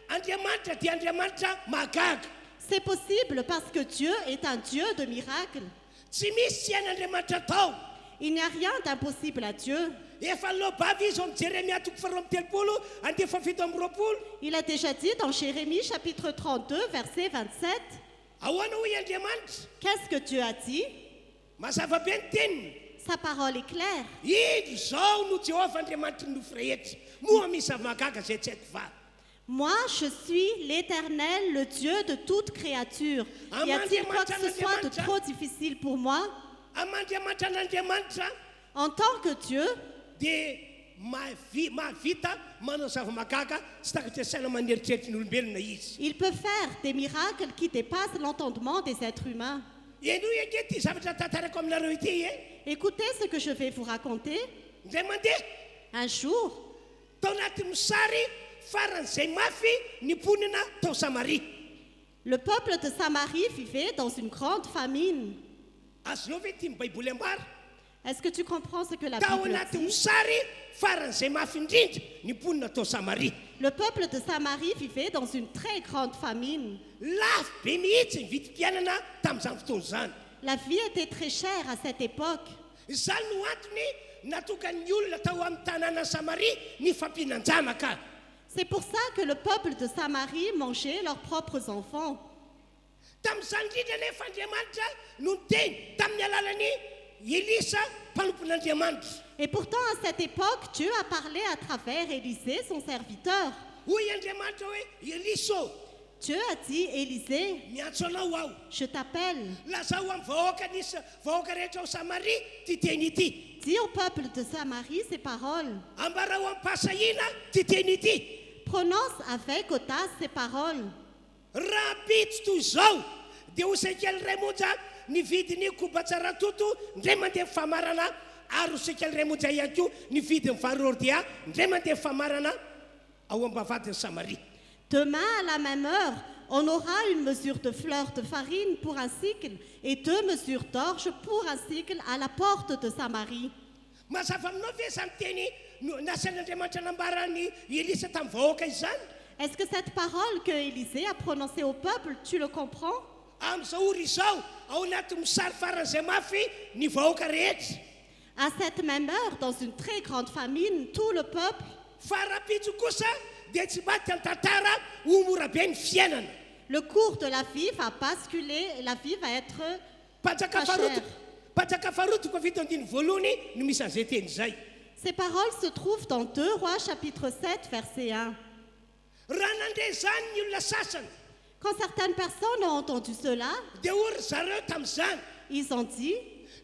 S3: Andriamanitra dia Andriamanitra mahagaga.
S5: C'est possible parce que Dieu est un Dieu de miracles.
S3: Tsy misy tsy hain'Andriamanitra tao.
S5: Il n'y a rien d'impossible à Dieu.
S3: Efa lobavy izy amin'ny Jérémia toko faharoa amby telopolo andeha fafito amby roapolo.
S5: Il a déjà dit dans Jérémie chapitre 32, verset 27,
S3: Ahoana hoy Andriamanitra?
S5: qu'est-ce que Dieu a dit?
S3: Mazava be ny teniny.
S5: Sa parole est claire.
S3: Idy zao no Jehovah Andriamanitra ny nofo rehetra. Moa misy zavamagaga zay tsy haiko va.
S5: Moi, je suis l'Éternel, le Dieu de toute créature. Y a-t-il quoi que ce soit de trop difficile pour moi?
S3: Amandriamanitra n'Andriamanitra
S5: En tant que Dieu,
S3: dia mahavita manao zavamagaga tsy takatra saina maneritreritry ny olombelona izy.
S5: il peut faire des miracles qui dépassent l'entendement des êtres humains.
S3: Eno eke ty zavatra tantarako aminareo ity
S5: Écoutez ce que je vais vous raconter.
S3: Indray mandeha
S5: Un jour,
S3: tao anaty mosary faran'izay mafy niponina tao Samaria.
S5: le peuple de Samarie vivait dans une grande famine.
S3: Azonao ve ty baiboly ambara?
S5: Est-ce que tu comprends ce que la
S3: Tao
S5: Bible
S3: anaty
S5: dit?
S3: mosary faran'izay mafy indrindra niponina tao Samaria.
S5: Le peuple de Samarie vivait dans une très grande famine.
S3: Lafo be mihitsy ny vitim-pianana tamin'izany fotoana zany.
S5: La vie était très chère à cette époque.
S3: Izany no antony natokan'ny olona tao amin'ny tanàna Samaria ny fampihinanjanaka.
S5: C'est pour ça que le peuple de Samarie mangeait leurs propres enfants.
S3: Tamin'izany indrindra nefa Andriamanitra no niteny tamin'ny alalan'ny Elisa mpanompon'Andriamanitra.
S5: Et pourtant, à cette époque, Dieu a parlé à travers Élisée, son serviteur.
S3: Hoy Andriamanitra hoe Eliso,
S5: Dieu a dit, Élisée,
S3: miantso anao aho.
S5: je t'appelle.
S3: Lazao amin'ny vahoaka nisy vahoaka rehetra ao Samaria ty teny ity.
S5: Dis au peuple de Samarie ces paroles.
S3: Ambara ho am-pahasahiana ty teny ity.
S5: Prononce avec audace ces paroles.
S3: Raha pitsy toy izao dia ho sekely ray monja nividiny kobatsaratoto ndray mandeha famarana ary ho sekely ray monja ihany koa nividiny varordia ndray mandeha famarana ao ambavadiny Samaria.
S5: Demain, à la même heure, on aura une mesure de fleur de farine pour un cycle et 2 mesures d'orge pour un cycle à la porte de Samarie.
S3: Mazava aminao ve zany teny nasan'Andriamanitra nambarany Elisa tamin'ny vahoaka izany?
S5: Est-ce que cette parole que Élisée a prononcée au peuple, tu le comprends?
S3: Amin'izao ora izao ao anaty misary faran'izay mafy ny vahoaka rehetra.
S5: À cette même heure, dans une très grande famine, tout le peuple,
S3: Farapitso kosa dia tsy maty ny tantara ho mora be ny fiainana.
S5: le cours de la vie va basculer et la vie va être
S3: Mpanjaka
S5: pas chère.
S3: Mpanjaka farotoko fito andiny voalohany no misy an'izay teny izay.
S5: Ces paroles se trouvent dans 2 Rois chapitre 7 verset 1.
S3: Raha nandray zany ny olona sasany
S5: Quand certaines personnes ont entendu cela,
S3: dia ory zareo tamin'izany
S5: ils ont dit,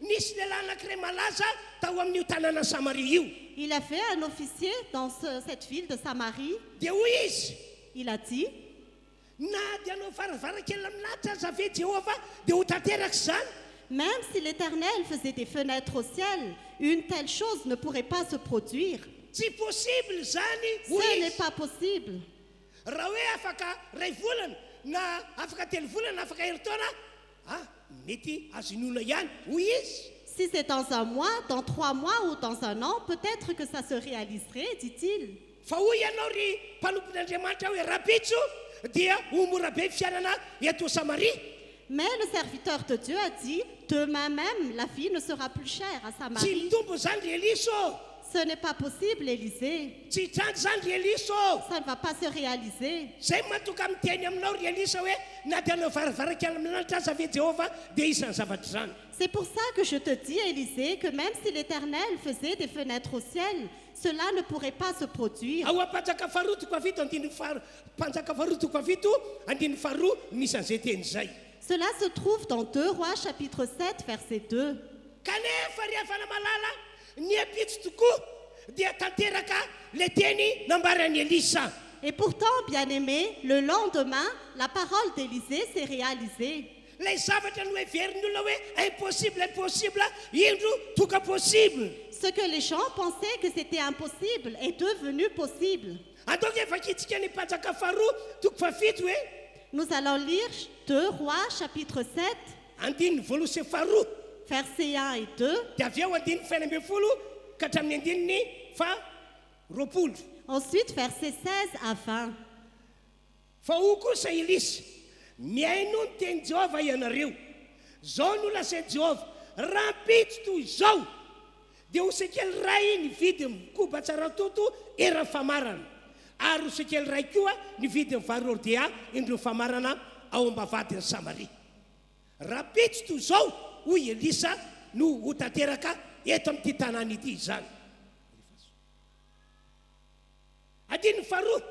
S3: nisy lehilahy anankiray malaza tao amin'io tanàna Samaria io.
S5: il a fait un officier dans cette ville de Samarie.
S3: Dia hoy izy,
S5: Il a dit,
S3: na dia anao varavarakely amin'ahitra aza ve Jehovah dia ho tanteraka izany.
S5: même si l'Éternel faisait des fenêtres au ciel, une telle chose ne pourrait pas se produire.
S3: Tsy possible zany
S5: Ce
S3: hoy
S5: n'est
S3: izy.
S5: pas possible.
S3: Raha hoe afaka ray volana na afaka telo volana na afaka herintaona mety azonona ihany hoy izy.
S5: Si c'est dans un mois, dans 3 mois ou dans un an, peut-être que ça se réaliserait, dit-il.
S3: Fa hoy ianao ry mpanompon'Andriamanitra hoe rapitso dia ho mora be fiarana eto Samaria.
S5: Mais le serviteur de Dieu a dit, demain même, la vie ne sera plus chère à
S3: Tsy
S5: Samarie.
S3: mitombo zany ry Elisa.
S5: Ce n'est pas possible, Élisée.
S3: Tsy hitrandy zany ry Elisa.
S5: Ça ne va pas se réaliser.
S3: Zay matoka miteny aminao ry Elisa hoe na dia anao varavarankely amin'ny lanitra aza ve Jehova dia isan'ny zavatra zany.
S5: C'est pour ça que je te dis, Élisée, que même si l'Éternel faisait des fenêtres au ciel, cela ne pourrait pas se produire.
S3: Ao am-panjaka farotoko avito mpanjaka farotoko avito andiny faharoa misy an'izay teny zay.
S5: Cela se trouve dans 2 Rois chapitre 7 verset 2.
S3: Kanefa ry avana malala ny apitso tokoa dia tanteraka le teny nambaran'i Elisa.
S5: Et pourtant, bien-aimé, le lendemain, la parole d'Élisée s'est réalisée.
S3: Lay zavatra no heverin'olona hoe impossible indro tonga possible.
S5: Ce que les gens pensaient que c'était impossible est devenu possible.
S3: Andao efa kitsika ny mpanjaka faharoa toko fafito hoe
S5: Nous allons lire 2 Rois chapitre 7
S3: andininy voaloha sy faharoa
S5: versets 1 et 2.
S3: dia avy eo andininy faina ambin'ny folo ka hatramin'ny andininy faharoapolo.
S5: Ensuite, versets 16 à 20.
S3: Fa ho kosa Elisa, miaino ny teny Jehova ianareo. Zao no lazainy Jehova, raha mpitso toy izao dia ho sekely ray nividy mikoba tsara toto era famarana, ary ho sekely ray koa nividy ny varordia indro famarana ao ambavadin'ny Samaria. Raha mpitso toy izao hoy Elisa no ho tanteraka eto amin'ity tanàna ity izany. Adiny faharoa.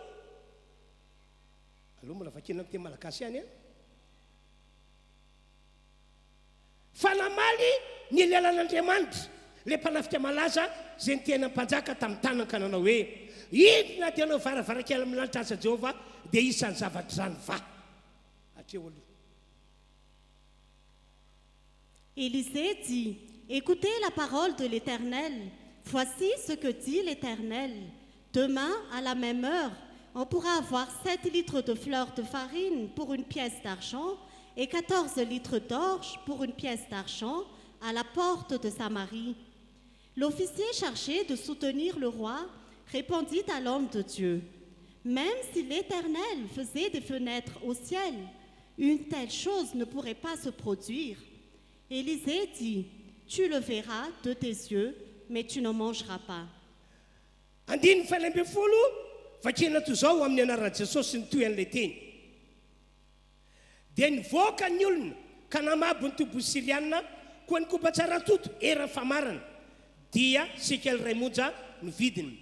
S3: Aloha mbola vakina amin'ny teny malagasy ihany. Fanamaly ny lelan'Andriamanitra, le mpanafika malaza zay ny tena mpanjaka tamin'ny tanaka nanao hoe indrina dia anao varavarankely amin'ny lanitra aza Jehova dia isan'ny zavatra zany va. Hatreo aloha.
S5: Élisée dit, écoutez la parole de l'Éternel. Voici ce que dit l'Éternel. Demain, à la même heure, on pourra avoir 7 litres de fleurs de farine pour une pièce d'argent et 14 litres d'orge pour une pièce d'argent à la porte de Samarie. L'officier chargé de soutenir le roi répondit à l'homme de Dieu, même si l'Éternel faisait des fenêtres au ciel, une telle chose ne pourrait pas se produire. Élisée dit, tu le verras de tes yeux, mais tu n'en mangeras pas.
S3: Andiny faina ambin'ny folo vakina toy izao amin'ny anaran'i Jesosy ny toy an'ilay teny. Dia nivoaka ny olona ka namabo ny tobo Siriana koa nikoba tsara toto era famarana dia sekely ray monja no vidiny,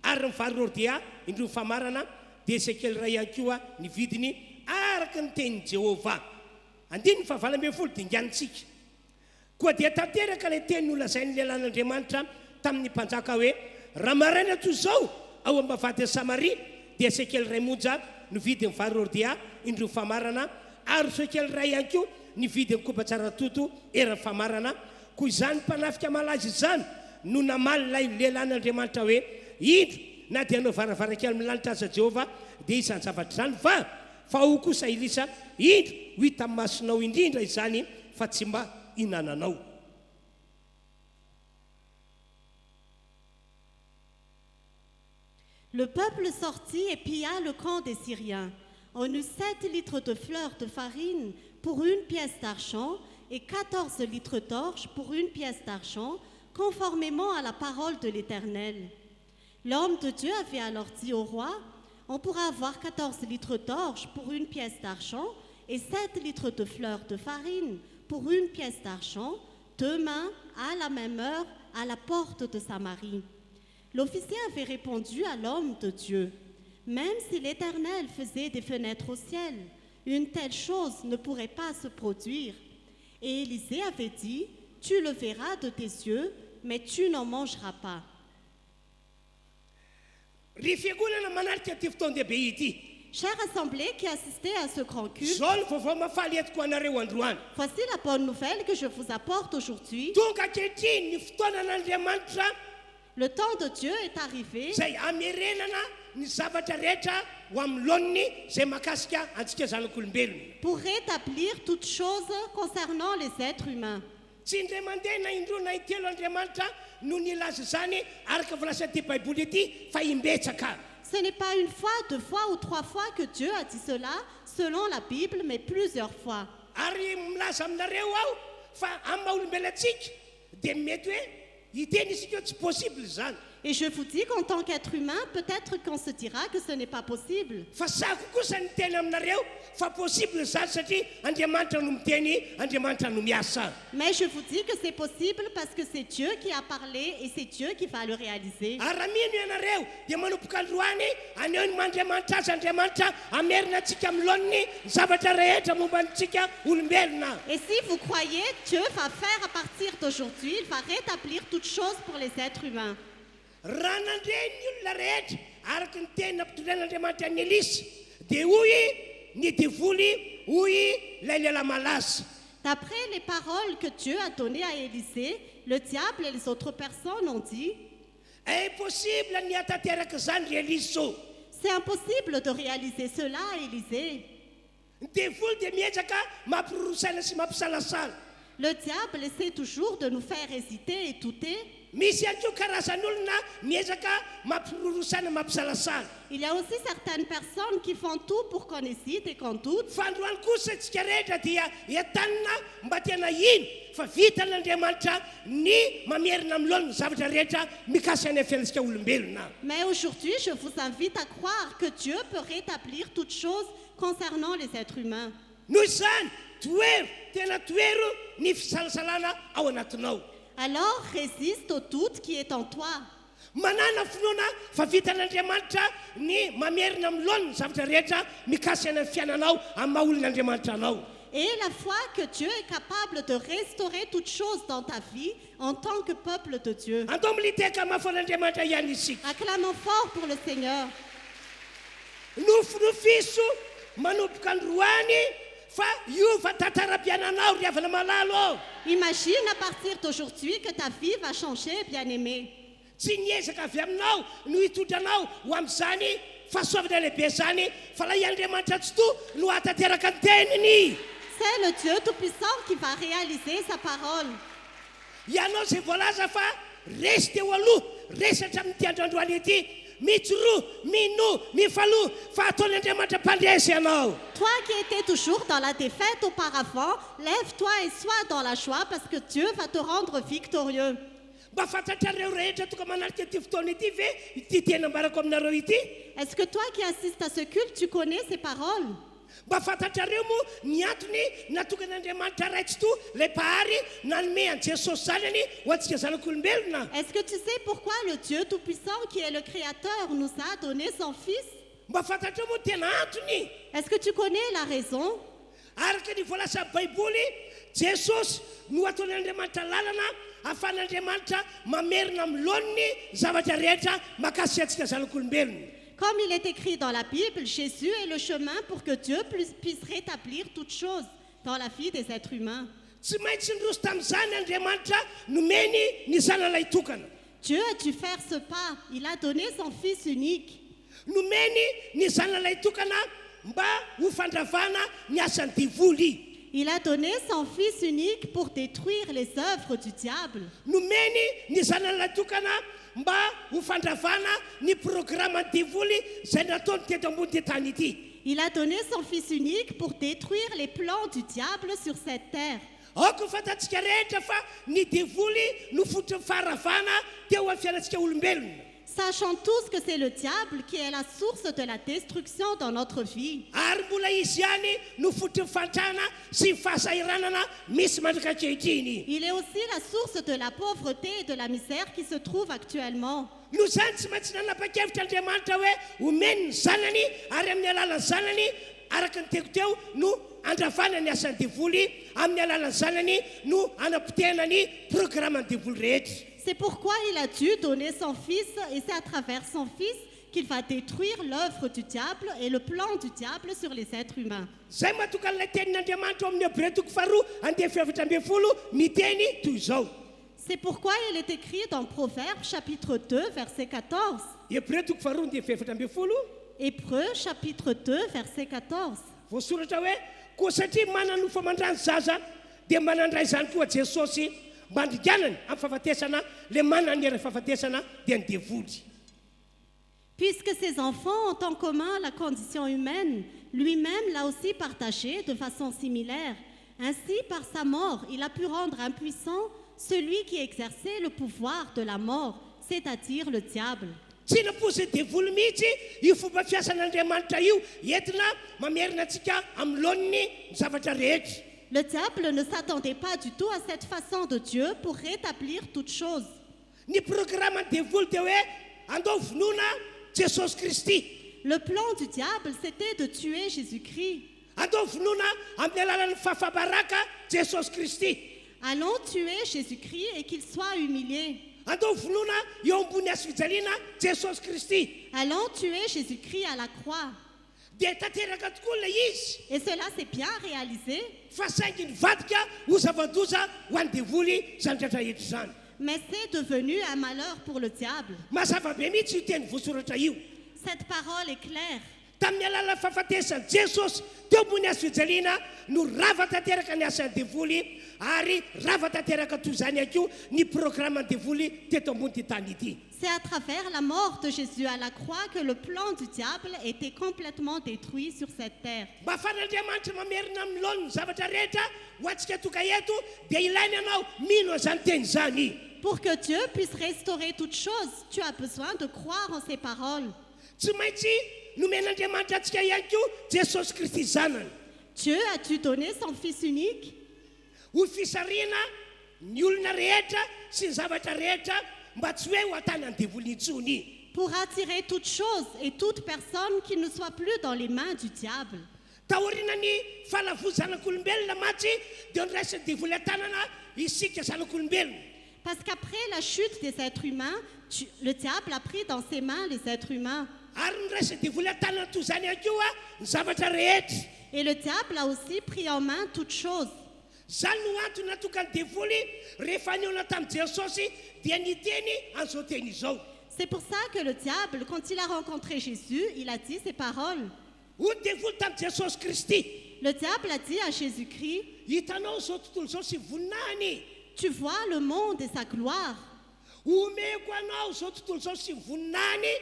S3: ary ny varordia indro famarana dia sekely ray ihany koa ny vidiny araka ny tenin'i Jehova. Andiny fahavalo ambin'ny folo dinganitsika. Koa dia tanteraka ilay teny nolazainy lelan'Andriamanitra tamin'ny mpanjaka hoe raha maraina toy izao ao ambavadin'ny Samaria dia sekely ray monja no vidiny varordia indro famarana, ary sekely ray ihany koa ny vidiny koba tsara toto era famarana. Koa izany mpanafika malaza izany no namaly lay lelan'Andriamanitra hoe indro na dia anao varavarankely amin'ny lanitra aza Jehova dia isan'ny zavatra zany va. Fa ho kosa Elisa, indro ho hita amin'ny masonao indrindra izany fa tsy mba hinananao.
S5: Le peuple sortit et pilla le camp des Syriens. On eut 7 litres de fleurs de farine pour une pièce d'argent et 14 litres d'orge pour une pièce d'argent, conformément à la parole de l'Éternel. L'homme de Dieu avait alors dit au roi, on pourra avoir 14 litres d'orge pour une pièce d'argent et 7 litres de fleurs de farine pour une pièce d'argent, demain, à la même heure, à la porte de Samarie. L'officier avait répondu à l'homme de Dieu, même si l'Éternel faisait des fenêtres au ciel, une telle chose ne pourrait pas se produire. Et Élisée avait dit, tu le verras de tes yeux, mais tu n'en mangeras pas. Chère assemblée qui assistait à ce grand culte,
S3: Zao ny vaovao mafaly etiko anareo androany.
S5: voici la bonne nouvelle que je vous apporte aujourd'hui.
S3: Tonga ankehitriny ny fotoanan'Andriamanitra
S5: Le temps de Dieu est arrivé
S3: zay amerenana ny zavatra rehetra ho amin'ny laoniny zay mahakasika antsika zanak'olombelona.
S5: pour rétablir toutes choses concernant les êtres humains.
S3: Tsy indray mandeha na indroa na intelo Andriamanitra no nilaza zany araka volasany ity baiboly ity fa imbetsaka.
S5: Ce n'est pas une fois, 2 fois ou 3 fois que Dieu a dit cela, selon la Bible, mais plusieurs fois.
S3: Ary milaza aminareo aho fa amin'ny maha-olombelantsika dia mety hoe hiteny isika tsy possible zany.
S5: Et je vous dis qu'en tant qu'être humain, peut-être qu'on se dira que ce n'est pas possible.
S3: Fa sako kosa ny teny aminareo fa possible zany satria Andriamanitra no miteny, Andriamanitra no miasa.
S5: Mais je vous dis que c'est possible parce que c'est Dieu qui a parlé et c'est Dieu qui va le réaliser.
S3: Ary raha mino ianareo dia manomboka androany aneo ny mandriamanitra azy Andriamanitra amerina antsika miloniny zavatra rehetra momba antsika olombelona.
S5: Et si vous croyez, Dieu va faire à partir d'aujourd'hui, il va rétablir toutes choses pour les êtres humains.
S3: Raha nandreny ny olona rehetra araka ny teny nampitondran'Andriamanitra ny Elisy dia hoy ny devoly hoy ilay lehilahy malaza.
S5: D'après les paroles que Dieu a données à Élisée, le diable et les autres personnes ont dit:
S3: Impossible ny hatateraka zany ry Elisy zao.
S5: c'est impossible de réaliser cela à Élisée.
S3: Ny devoly dia miezaka mampirorosaina sy mampisalasala.
S5: Le diable essaie toujours de nous faire hésiter et douter.
S3: Misy ihany koa karazan'olona miezaka mampirorosaina mampisalasala.
S5: Il y a aussi certaines personnes qui font tout pour qu'on hésite et qu'on doute.
S3: Fa androany kosa tsika rehetra dia entanina mba tena iny fa vitan'Andriamanitra ny mamerina milona ny zavatra rehetra mikasy any fiainantsika olombelona.
S5: Mais aujourd'hui, je vous invite à croire que Dieu peut rétablir toutes choses concernant les êtres humains.
S3: Noho izany toero tena toero ny fisalasalana ao anatinao.
S5: Alors résiste au doute qui est en toi.
S3: Manana finoana fa vitan'Andriamanitra ny mamerina milona ny zavatra rehetra mikasy any fiainanao amin'ny maha-olon'Andriamanitra anao.
S5: Et la foi que Dieu est capable de restaurer toutes choses dans ta vie en tant que peuple de Dieu.
S3: Andao militeka mahafon'Andriamanitra ihany isika.
S5: Acclamons fort pour le Seigneur.
S3: Nofinofiso manomboka androany fa iova tantara-piainanao ry havana malalo.
S5: Imagine à partir d'aujourd'hui que ta vie va changer, bien-aimé.
S3: Tsy niezaka avy aminao no hitondranao ho amin'izany fahasoavana lehibe zany fa la Andriamanitra tsy toa no hatateraka ny teniny.
S5: C'est le Dieu Tout-Puissant qui va réaliser sa parole.
S3: Ianao izay voalaza fa resy teo aloha resatra amin'ity androandroany ity mitsoroa mino mifaloha fa ataony Andriamanitra mpandresy ianao.
S5: Toi qui étais toujours dans la défaite auparavant, lève-toi et sois dans la joie parce que Dieu va te rendre victorieux.
S3: Mba fantatrareo rehetra toka manarika ity fotoana ity ve ity tena ambarako aminareo ity?
S5: Est-ce que toi qui assistes à ce culte, tu connais ces paroles?
S3: Mba fantatrareo moa ny antony natokan'Andriamanitra raitsy toa ilay mpahary nanome an Jesosy zanany ho antsika zanak'olombelona.
S5: Est-ce que tu sais pourquoi le Dieu Tout-Puissant qui est le Créateur nous a donné son Fils?
S3: Mba fantatreo moa tena antony.
S5: Est-ce que tu connais la raison?
S3: Araka ny voalaza amin'ny Baiboly Jesosy no ataon'Andriamanitra lalana ahafahan'Andriamanitra mamerina miloniny zavatra rehetra makasy antsika zanak'olombelona.
S5: Comme il est écrit dans la Bible, Jésus est le chemin pour que Dieu puisse rétablir toutes choses dans la vie des êtres humains.
S3: Tsy maintsy nydroso tamin'izany Andriamanitra nomeny ny zanan'ilay tokana.
S5: Dieu a dû faire ce pas. Il a donné son Fils unique.
S3: Nomeny ny zanan'ilay tokana mba ho fandravana ny asan'ny diavoly.
S5: Il a donné son Fils unique pour détruire les œuvres du diable.
S3: Nomeny ny zanan'ilay tokana mba ho fandravana ny programme diavoly izay nataony teto ambony ty tany ity.
S5: Il a donné son Fils unique pour détruire les plans du diable sur cette terre.
S3: Aoko fantatsika rehetra fa ny diavoly no fotry faharavana teo amin'ny fiainantsika olombelona.
S5: Sachant tous que c'est le diable qui est la source de la destruction dans notre vie.
S3: Ary mbola izy ihany no fotry fantrana sy fahasahiranana misy mandrika ankehitriny.
S5: Il est aussi la source de la pauvreté et de la misère qui se trouve actuellement.
S3: No zany tsy maintsy nanapa-kevitra Andriamanitra hoe omeny ny zanany ary amin'ny alalan'ny zanany araka ny teko teo no andravana ny asan'ny diavoly amin'ny alalan'ny zanany no anapotena ny programme ny diavoly rehetra.
S5: C'est pourquoi il a dû donner son Fils et c'est à travers son Fils qu'il va détruire l'œuvre du diable et le plan du diable sur les êtres humains.
S3: Zay matoka an'ilay tenin'Andriamanitra amin'ny Hébreux toko faharoa andefy efatra ambin'ny folo miteny toy izao.
S5: C'est pourquoi il est écrit dans Proverbes chapitre 2 verset 14.
S3: Hébreux toko faharoa andefy efatra ambin'ny folo.
S5: Hébreux chapitre 2 verset 14.
S3: Voasoratra hoe koa satria manana no famandrany zaza dia manandray zany koa Jesosy mandriganany amin'ny fahafatesana le manana ny fahafatesana dia ny diavoly.
S5: Puisque ses enfants ont en commun la condition humaine, lui-même l'a aussi partagée de façon similaire. Ainsi, par sa mort, il a pu rendre impuissant celui qui exerçait le pouvoir de la mort, c'est-à-dire le diable.
S3: tsy naposy devoly mihitsy io fomba fiasan'Andriamanitra io entina mamerina antsika amin'ny laoniny zavatra rehetra.
S5: Le diable ne s'attendait pas du tout à cette façon de Dieu pour rétablir toutes choses.
S3: Ny programme ny devoly dia hoe andao vonoina Jesosy Kristy.
S5: Le plan du diable, c'était de tuer Jésus-Christ.
S3: Andao vonoina amin'ny alalan'ny fahafabaraka Jesosy Kristy.
S5: Allons tuer Jésus-Christ et qu'il soit humilié.
S3: Andao vonoina eo ambony hazofijaliana Jesosy Kristy.
S5: Allons tuer Jésus-Christ à la croix.
S3: Dia tanteraka tokoa ilay izy.
S5: Et cela s'est bien réalisé.
S3: Fa saingy nivadika ho zava-doza ho an'ny devoly zany rehetra zany.
S5: Mais c'est devenu un malheur pour le diable.
S3: Mazava be mihitsy io teny voasoratra io.
S5: Cette parole est claire.
S3: Tamin'ny alalan'ny fahafatesany Jesosy teo ambony hazofijaliana no rava tanteraka ny asan'ny devoly ary rava tanteraka toy zany akio ny programme ny devoly teto ambony ty tany ity.
S5: C'est à travers la mort de Jésus à la croix que le plan du diable était complètement détruit sur cette terre.
S3: Mba ahafahan'Andriamanitra mamerina amin'ny laoniny zavatra rehetra ho antsika toka eto dia ilainy ianao mino zany teny zany.
S5: Pour que Dieu puisse restaurer toutes choses, tu as besoin de croire en ses paroles.
S3: Tsy maintsy nomen'Andriamanitra antsika ihany koa Jesosy Kristy zanany.
S5: Dieu a dû donner son Fils unique
S3: Ho fisarina ny olona rehetra sy ny zavatra rehetra mba tsy hoe ho atany any devoly intsony.
S5: pour attirer toutes choses et toute personne qui ne soit plus dans les mains du diable.
S3: Taorina ny fahalavony zanak'olombelona matsy dia niraisy ny devoly an-tanana isika zanak'olombelona.
S5: Parce qu'après la chute des êtres humains, le diable a pris dans ses mains les êtres humains.
S3: Ary niraisy ny devoly an-tanana toy zany ihany koa ny zavatra rehetra.
S5: Et le diable a aussi pris en main toutes choses.
S3: Zany no antony natokany devoly rehefa niona tamin'i Jesosy dia niteny an'izao teny izao.
S5: C'est pour ça que le diable, quand il a rencontré Jésus, il a dit ces paroles.
S3: Ho devoly tamin'i Jesosy Kristy.
S5: Le diable a dit à Jésus-Christ,
S3: Hitanao zao tontolo zao sy voninahiny.
S5: tu vois le monde et sa gloire.
S3: Omeko anao zao tontolo zao sy voninahiny.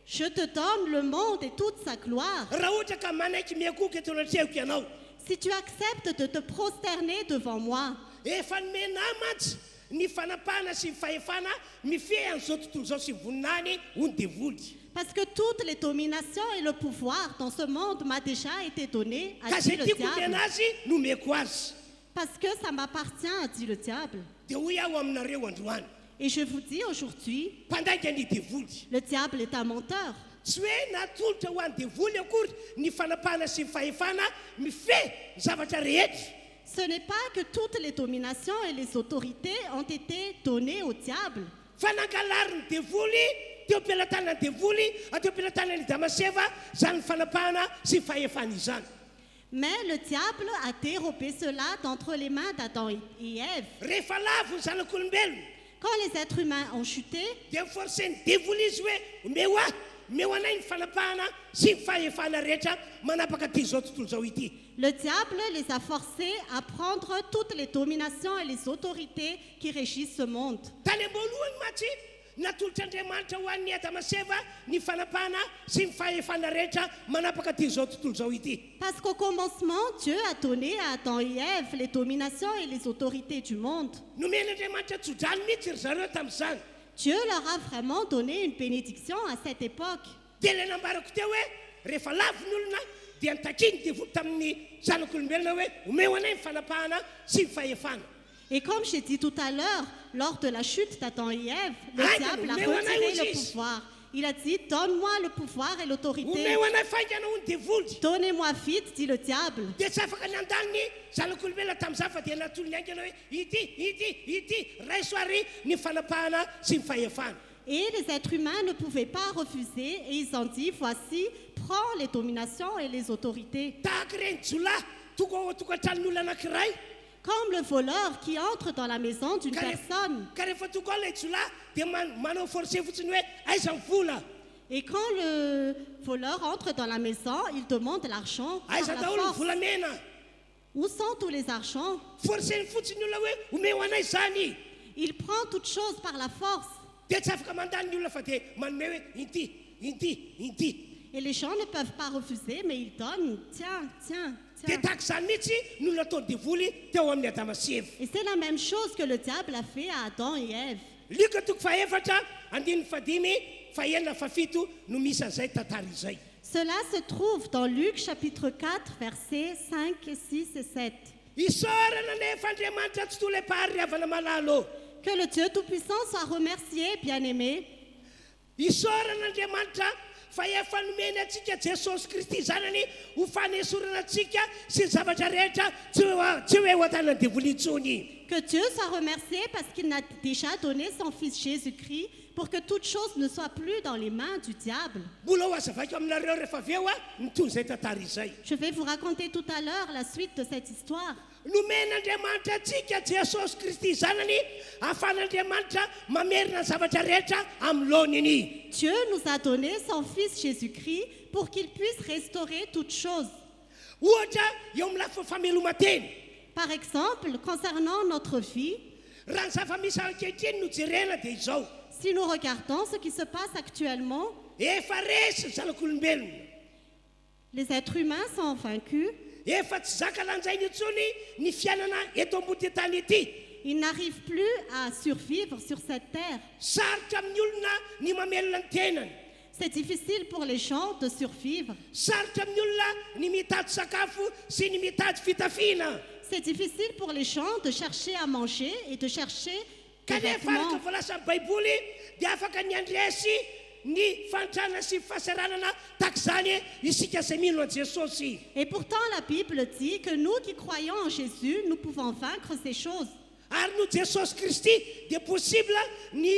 S5: Je te donne le monde et toute sa gloire.
S3: Raha ohatra ka manaiky miakoky eto anatrehiko ianao.
S5: Si tu acceptes de te prosterner devant moi,
S3: Efa nomena mantsy ny fanapahana sy ny fahefana mifehy an'izao tontolo zao sy voninahiny ho ny devoly.
S5: parce que toutes les dominations et le pouvoir dans ce monde m'a déjà été donné, a
S3: Ka
S5: dit
S3: zay
S5: le
S3: tiako
S5: diable.
S3: omena azy nomeko azy.
S5: Parce que ça m'appartient, a dit le diable.
S3: Dia hoy aho aminareo androany.
S5: Et je vous dis aujourd'hui,
S3: Mpandaika ny devoly.
S5: le diable est un menteur.
S3: Tsy hoe natolotra ho an'ny devoly akory ny fanapahana sy ny fahefana mifehy zavatra rehetra.
S5: Ce n'est pas que toutes les dominations et les autorités ont été données au diable.
S3: Fa nangalary ny devoly teo am-pelantanany devoly ateo am-pelantanany Damaseva zany fanapahana sy fahefana izany.
S5: Mais le diable a dérobé cela d'entre les mains d'Adam et Ève.
S3: Rehefa lavo ny zanak'olombelona
S5: Quand les êtres humains ont chuté,
S3: dia forceny devoly izy hoe meo anay ny fanapahana sy ny fahefana rehetra manapaka ty zao tontolo zao ity.
S5: le diable les a forcés à prendre toutes les dominations et les autorités qui régissent ce monde.
S3: Tany am-boalohany matsy natolotra Andriamanitra ho an'ny Damaseva ny fanapahana sy ny fahefana rehetra manapaka ty zao tontolo zao ity.
S5: Parce qu'au commencement, Dieu a donné à Adam et Ève les dominations et les autorités du monde.
S3: Nomen'Andriamanitra tsodrany mihitsy ry zareo tamin'izany.
S5: Dieu leur a vraiment donné une bénédiction à cette époque.
S3: Dia ilay nambarako teo hoe rehefa lavo ny olona dia nitakiny devoly tamin'ny zanak'olombelona hoe omeo anay ny fanapahana sy ny fahefana.
S5: Et comme j'ai dit tout à l'heure, lors de la chute d'Adam et Ève, le
S3: Ah,
S5: diable a
S3: mais on a
S5: retiré
S3: eu
S5: le
S3: juste.
S5: pouvoir. Il a dit, donne-moi le pouvoir et l'autorité.
S3: Omeo anay faingana ho ny devoly.
S5: Donnez-moi vite, dit le diable.
S3: Dia tsy afaka niandany ny zanak'olombelona tamin'izay fa dia natolony aingana hoe ity raisoary ny fanapahana sy ny fahefana.
S5: Et les êtres humains ne pouvaient pas refuser et ils ont dit, voici, prends les dominations et les autorités.
S3: Tahaka ireny jolahy tonga ao tokantranon'olona anankiray.
S5: Comme le voleur qui entre dans la maison d'une
S3: Ka rehefa-
S5: personne.
S3: ka rehefa tonga ao ilay jolahy dia manao forcé fotsiny hoe aiza ny vola.
S5: Et quand le voleur entre dans la maison, il demande l'argent par
S3: Aiza
S5: la
S3: daholo ny
S5: force.
S3: volamena.
S5: Où sont tous les argents?
S3: Forceny fotsiny olona hoe omeo anay zany.
S5: Il prend toutes choses par la force.
S3: Dia tsy afaka mandany ny olona fa dia manome hoe ity indy.
S5: Et les gens ne peuvent pas refuser, mais ils donnent. Tiens, tiens,
S3: Dia
S5: tiens.
S3: tahaka izany mihitsy no nataony devoly teo amin'ny Adama sy Eva.
S5: Et c'est la même chose que le diable a fait à Adam et Ève.
S3: Luka toko faefatra, andininy fadimy, faenina, fafito no misy an'izay tantara izay.
S5: Cela se trouve dans Luc chapitre 4, versets 5, 6 et 7.
S3: Isaorana nefa Andriamanitra tsy toa ilay mpahariavana malalo.
S5: Que le Dieu Tout-Puissant soit remercié, bien-aimé.
S3: Isaorana Andriamanitra fa efa nomeny antsika Jesosy Kristy zanany ho fanesorana antsika sy ny zavatra rehetra tsy hoe ho an-tanany devoly intsony.
S5: Que Dieu soit remercié parce qu'il a déjà donné son Fils Jésus-Christ pour que toute chose ne soit plus dans les mains du diable.
S3: Mbola ho azavako aminareo rehefa avy eo nitony izay tantara izay.
S5: Je vais vous raconter tout à l'heure la suite de cette histoire.
S3: Nomeny Andriamanitra antsika Jesosy Kristy zanany ahafahan'Andriamanitra mamerina ny zavatra rehetra amin'ny laoniny.
S5: Dieu nous a donné son Fils Jésus-Christ pour qu'il puisse restaurer toutes choses.
S3: Ohatra eo amin'ny lafiny fameloman-teny.
S5: Par exemple, concernant notre vie,
S3: Raha ny zava-misy ankehitriny no jerena dia izao.
S5: si nous regardons ce qui se passe actuellement,
S3: Efa resy ny zanak'olombelona.
S5: les êtres humains sont vaincus.
S3: Efa tsy zaka lanjainy intsony ny fiainana eto ambony tany ity.
S5: Ils n'arrivent plus à survivre sur cette terre.
S3: Sarotra amin'ny olona ny mamelona ny tenany.
S5: C'est difficile pour les gens de survivre.
S3: Sarotra amin'ny olona ny mitady sakafo sy ny mitady fitafiana.
S5: C'est difficile pour les gens de chercher à manger et de chercher des
S3: Kanefa araka
S5: vêtements.
S3: voalaza amin'ny baiboly dia afaka ny andresy ny fantrana sy fahasaranana tak'izany isika izay mino an Jesosy.
S5: Et pourtant, la Bible dit que nous qui croyons en Jésus, nous pouvons vaincre ces choses.
S3: Ary no Jesosy Kristy dia possible ny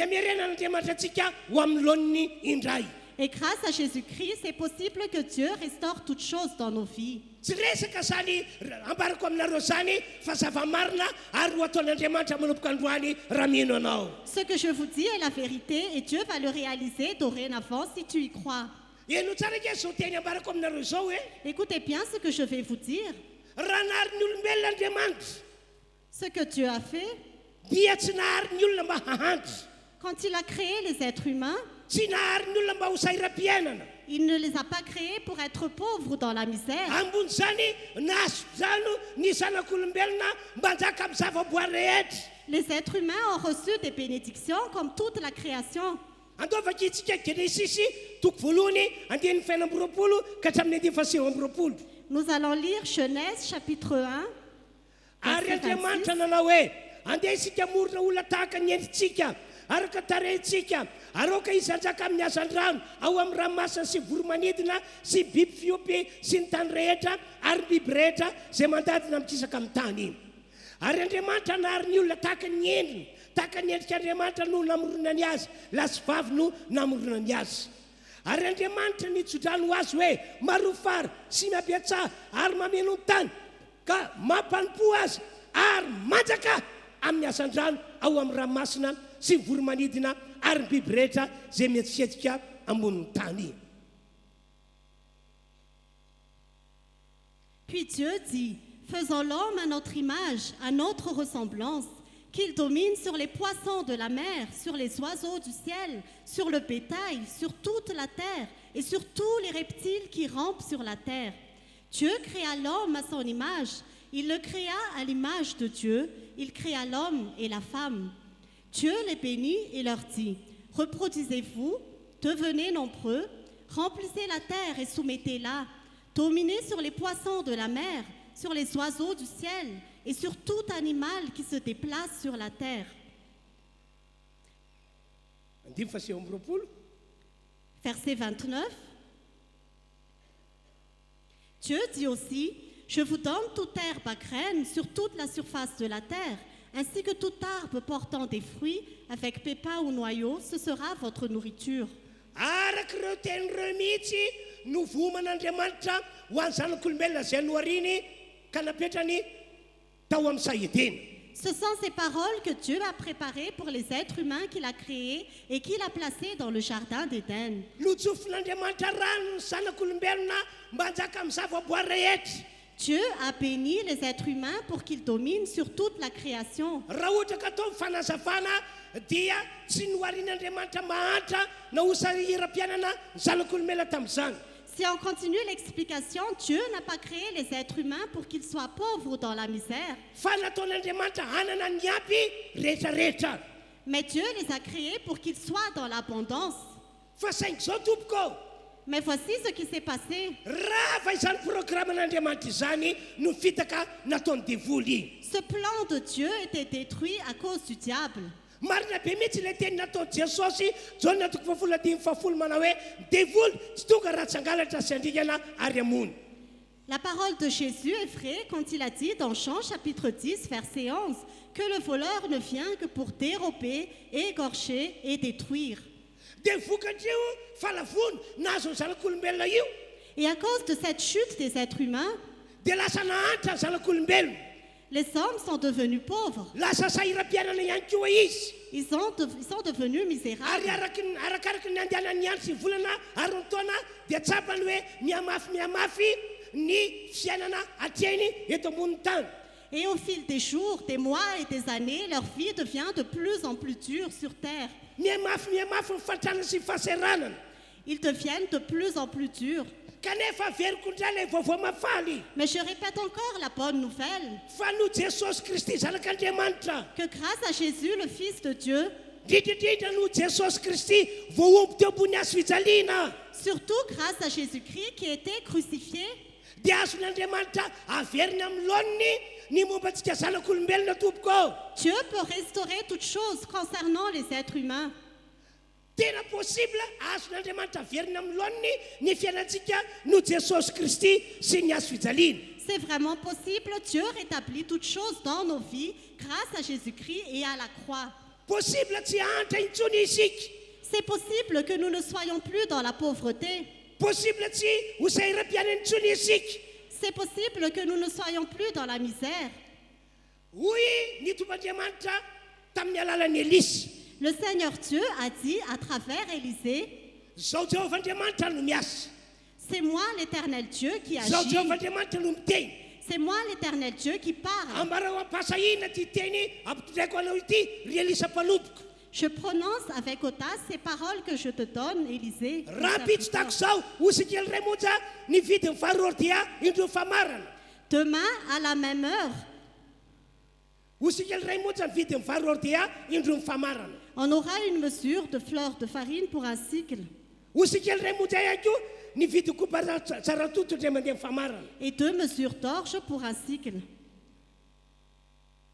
S3: amerenan'Andriamanitra antsika ho amin'ny laoniny indray.
S5: Et grâce à Jésus-Christ, c'est possible que Dieu restaure toutes choses dans nos vies.
S3: Tsy resaka zany ambarako aminareo zany fa zava-marina ary ho ataon'Andriamanitra manomboka androany raha mino anao.
S5: Ce que je vous dis est la vérité et Dieu va le réaliser dorénavant si tu y crois.
S3: Eno tsara ke zao teny ambarako aminareo zao hoe
S5: Écoutez bien ce que je vais vous dire.
S3: raha nahary ny olombelona Andriamanitra
S5: Ce que Dieu a fait,
S3: dia tsy nahary ny olona mba hahantry,
S5: quand il a créé les êtres humains,
S3: tsy nahary ny olona mba ho sahira-piainana.
S5: il ne les a pas créés pour être pauvres dans la misère.
S3: Ambony zany nahazo zano ny zanak'olombelona mba hanjaka amin'ny zava-boary rehetra.
S5: Les êtres humains ont reçu des bénédictions comme toute la création.
S3: Andaovaka itsika Genesisy toko voalohany andinin'ny faina amby roapolo ka hatramin'ny andiny fahasivy amby roapolo.
S5: Nous allons lire Genèse chapitre 1.
S3: Ary
S5: verset
S3: Andriamanitra
S5: 26.
S3: nanao hoe andeha isika morona olona tahaka ny endritsika araka tarehintsika aroka izy hanjaka amin'ny hazan-drano ao amin'ny ranomasina sy voromanidina sy biby fiompy sy ny tany rehetra ary biby rehetra izay mandadina mikisaka amin'ny tany. Ary Andriamanitra nahary ny olona tahaka ny endriny, tahaka ny endrik'Andriamanitra no namoronany azy, lasy vavy no namoronany azy. Ary Andriamanitra nitsodrano azy hoe marofara sy miabiatsaha ary mameno ny tany ka mampanimpo azy ary manjaka amin'ny hazan-drano ao amin'ny ranomasina sy voromanidina ary ny biby rehetra izay mihetsiketsika ambonin'ny tany.
S5: Puis Dieu dit, faisons l'homme à notre image, à notre ressemblance, qu'il domine sur les poissons de la mer, sur les oiseaux du ciel, sur le bétail, sur toute la terre et sur tous les reptiles qui rampent sur la terre. Dieu créa l'homme à son image, il le créa à l'image de Dieu, il créa l'homme et la femme. Dieu les bénit et leur dit, reproduisez-vous, devenez nombreux, remplissez la terre et soumettez-la, dominez sur les poissons de la mer, sur les oiseaux du ciel et sur tout animal qui se déplace sur la terre.
S3: Andiny fahasivy amby roapolo.
S5: Verset 29. Dieu dit aussi, je vous donne toute herbe à graines sur toute la surface de la terre, ainsi que tout arbre portant des fruits avec pépins ou noyaux, ce sera votre nourriture.
S3: Araka ireo ten'ireo mihitsy no voman'Andriamanitra ho an'ny zanak'olombelona izay nohariny ka napetrany tao amin'ny Saïdina.
S5: Ce sont ces paroles que Dieu a préparées pour les êtres humains qu'il a créés et qu'il a placés dans le jardin d'Éden.
S3: Notsofin'Andriamanitra rano ny zanak'olombelona mba hanjaka amin'ny zava-boary rehetra.
S5: Dieu a béni les êtres humains pour qu'ils dominent sur toute la création.
S3: raha ohatra ka atao fanazavana dia tsy noharian'Andriamanitra mahantra na hosahira-piainana ny zanak'olomela tamin'izany.
S5: Si on continue l'explication, Dieu n'a pas créé les êtres humains pour qu'ils soient pauvres dans la misère,
S3: Fa nataon'Andriamanitra hanana ny ampy rehetrarehetra.
S5: mais Dieu les a créés pour qu'ils soient dans l'abondance.
S3: Fa saingy zao tompoko,
S5: Mais voici ce qui s'est passé.
S3: raha fa izany programan'Andriamanitra izany no fitaka nataony devoly.
S5: Ce plan de Dieu était détruit à cause du diable.
S3: Marina be mihitsy ilay teny nataony Jesosy Jaona 10:10 manao hoe devoly tsy tonga raha tsy hangalatra sy andriana ary hamono.
S5: La parole de Jésus est vraie quand il a dit dans Jean chapitre 10, verset 11, que le voleur ne vient que pour dérober, égorger et détruire.
S3: Dia vokatrio falavony nazo ny zanak'olombelona io
S5: Et à cause de cette chute des êtres humains,
S3: dia lasa nahantra ny zanak'olombelona.
S5: les hommes sont devenus pauvres.
S3: Lasa sahira-piainana ihany koa izy.
S5: Ils sont devenus
S3: Ary
S5: misérables.
S3: arakaraky ny andehanany andro sy volana ary ny taona dia tsapany hoe mihamafy ny fiainana hatreny eto ambony tany.
S5: Et au fil des jours, des mois et des années, leur vie devient de plus en plus dure sur terre.
S3: Mihamafy ny fatrana sy fahaseranana.
S5: Ils deviennent de plus en plus durs.
S3: Kanefa veriko indray ilay vaovao mafaly
S5: Mais je répète encore la bonne nouvelle,
S3: fa no Jesosy Kristy zanak'Andriamanitra.
S5: que grâce à Jésus, le Fils de Dieu,
S3: Indrindrindra no Jesosy Kristy voaomby teo ambony hazo fijaliana.
S5: surtout grâce à Jésus-Christ qui était crucifié,
S3: Dia azon'Andriamanitra averiny amin'ny laoniny ny mombantsika zanak'olombelona tompoko.
S5: Dieu peut restaurer toutes choses concernant les êtres humains.
S3: Tena possible azon'Andriamanitra averiny amin'ny laoniny ny fiainantsika no Jesosy Kristy sy ny hazo fijaliana.
S5: C'est vraiment possible. Dieu rétablit toutes choses dans nos vies grâce à Jésus-Christ et à la croix.
S3: Possible tsy hantra intsony isika.
S5: C'est possible que nous ne soyons plus dans la pauvreté.
S3: Possible tsy ho sahira-piainana intsony isika.
S5: C'est possible que nous ne soyons plus dans la misère.
S3: Hoy ny tomb'Andriamanitra tamin'ny alalan'ny Elisy.
S5: Le Seigneur Dieu a dit à travers Élisée,
S3: Zao Jehovah-Andriamanitra no miasa.
S5: c'est moi l'Éternel Dieu qui
S3: Zao
S5: agit.
S3: Jehovah-Andriamanitra no miteny.
S5: C'est moi l'Éternel Dieu qui parle.
S3: Ambarao ampasahina ty teny ampitondraiko anao ity ry Elisa mpanompoko.
S5: Je prononce avec audace ces paroles que je te donne, Élisée. mon
S3: Raha pitso tahaka
S5: serviteur.
S3: zao hozy kely ray monja nividy ny farory dia indro famarana.
S5: Demain, à la même heure,
S3: Hozy kely ray monja nividy ny farory dia indro famarana.
S5: on aura une mesure de fleur de farine pour un cycle
S3: Hozy kely ray monja ihany koa nividy kopa tsaratoto indray mandeha ny famarana.
S5: et 2 mesures d'orge pour un cycle.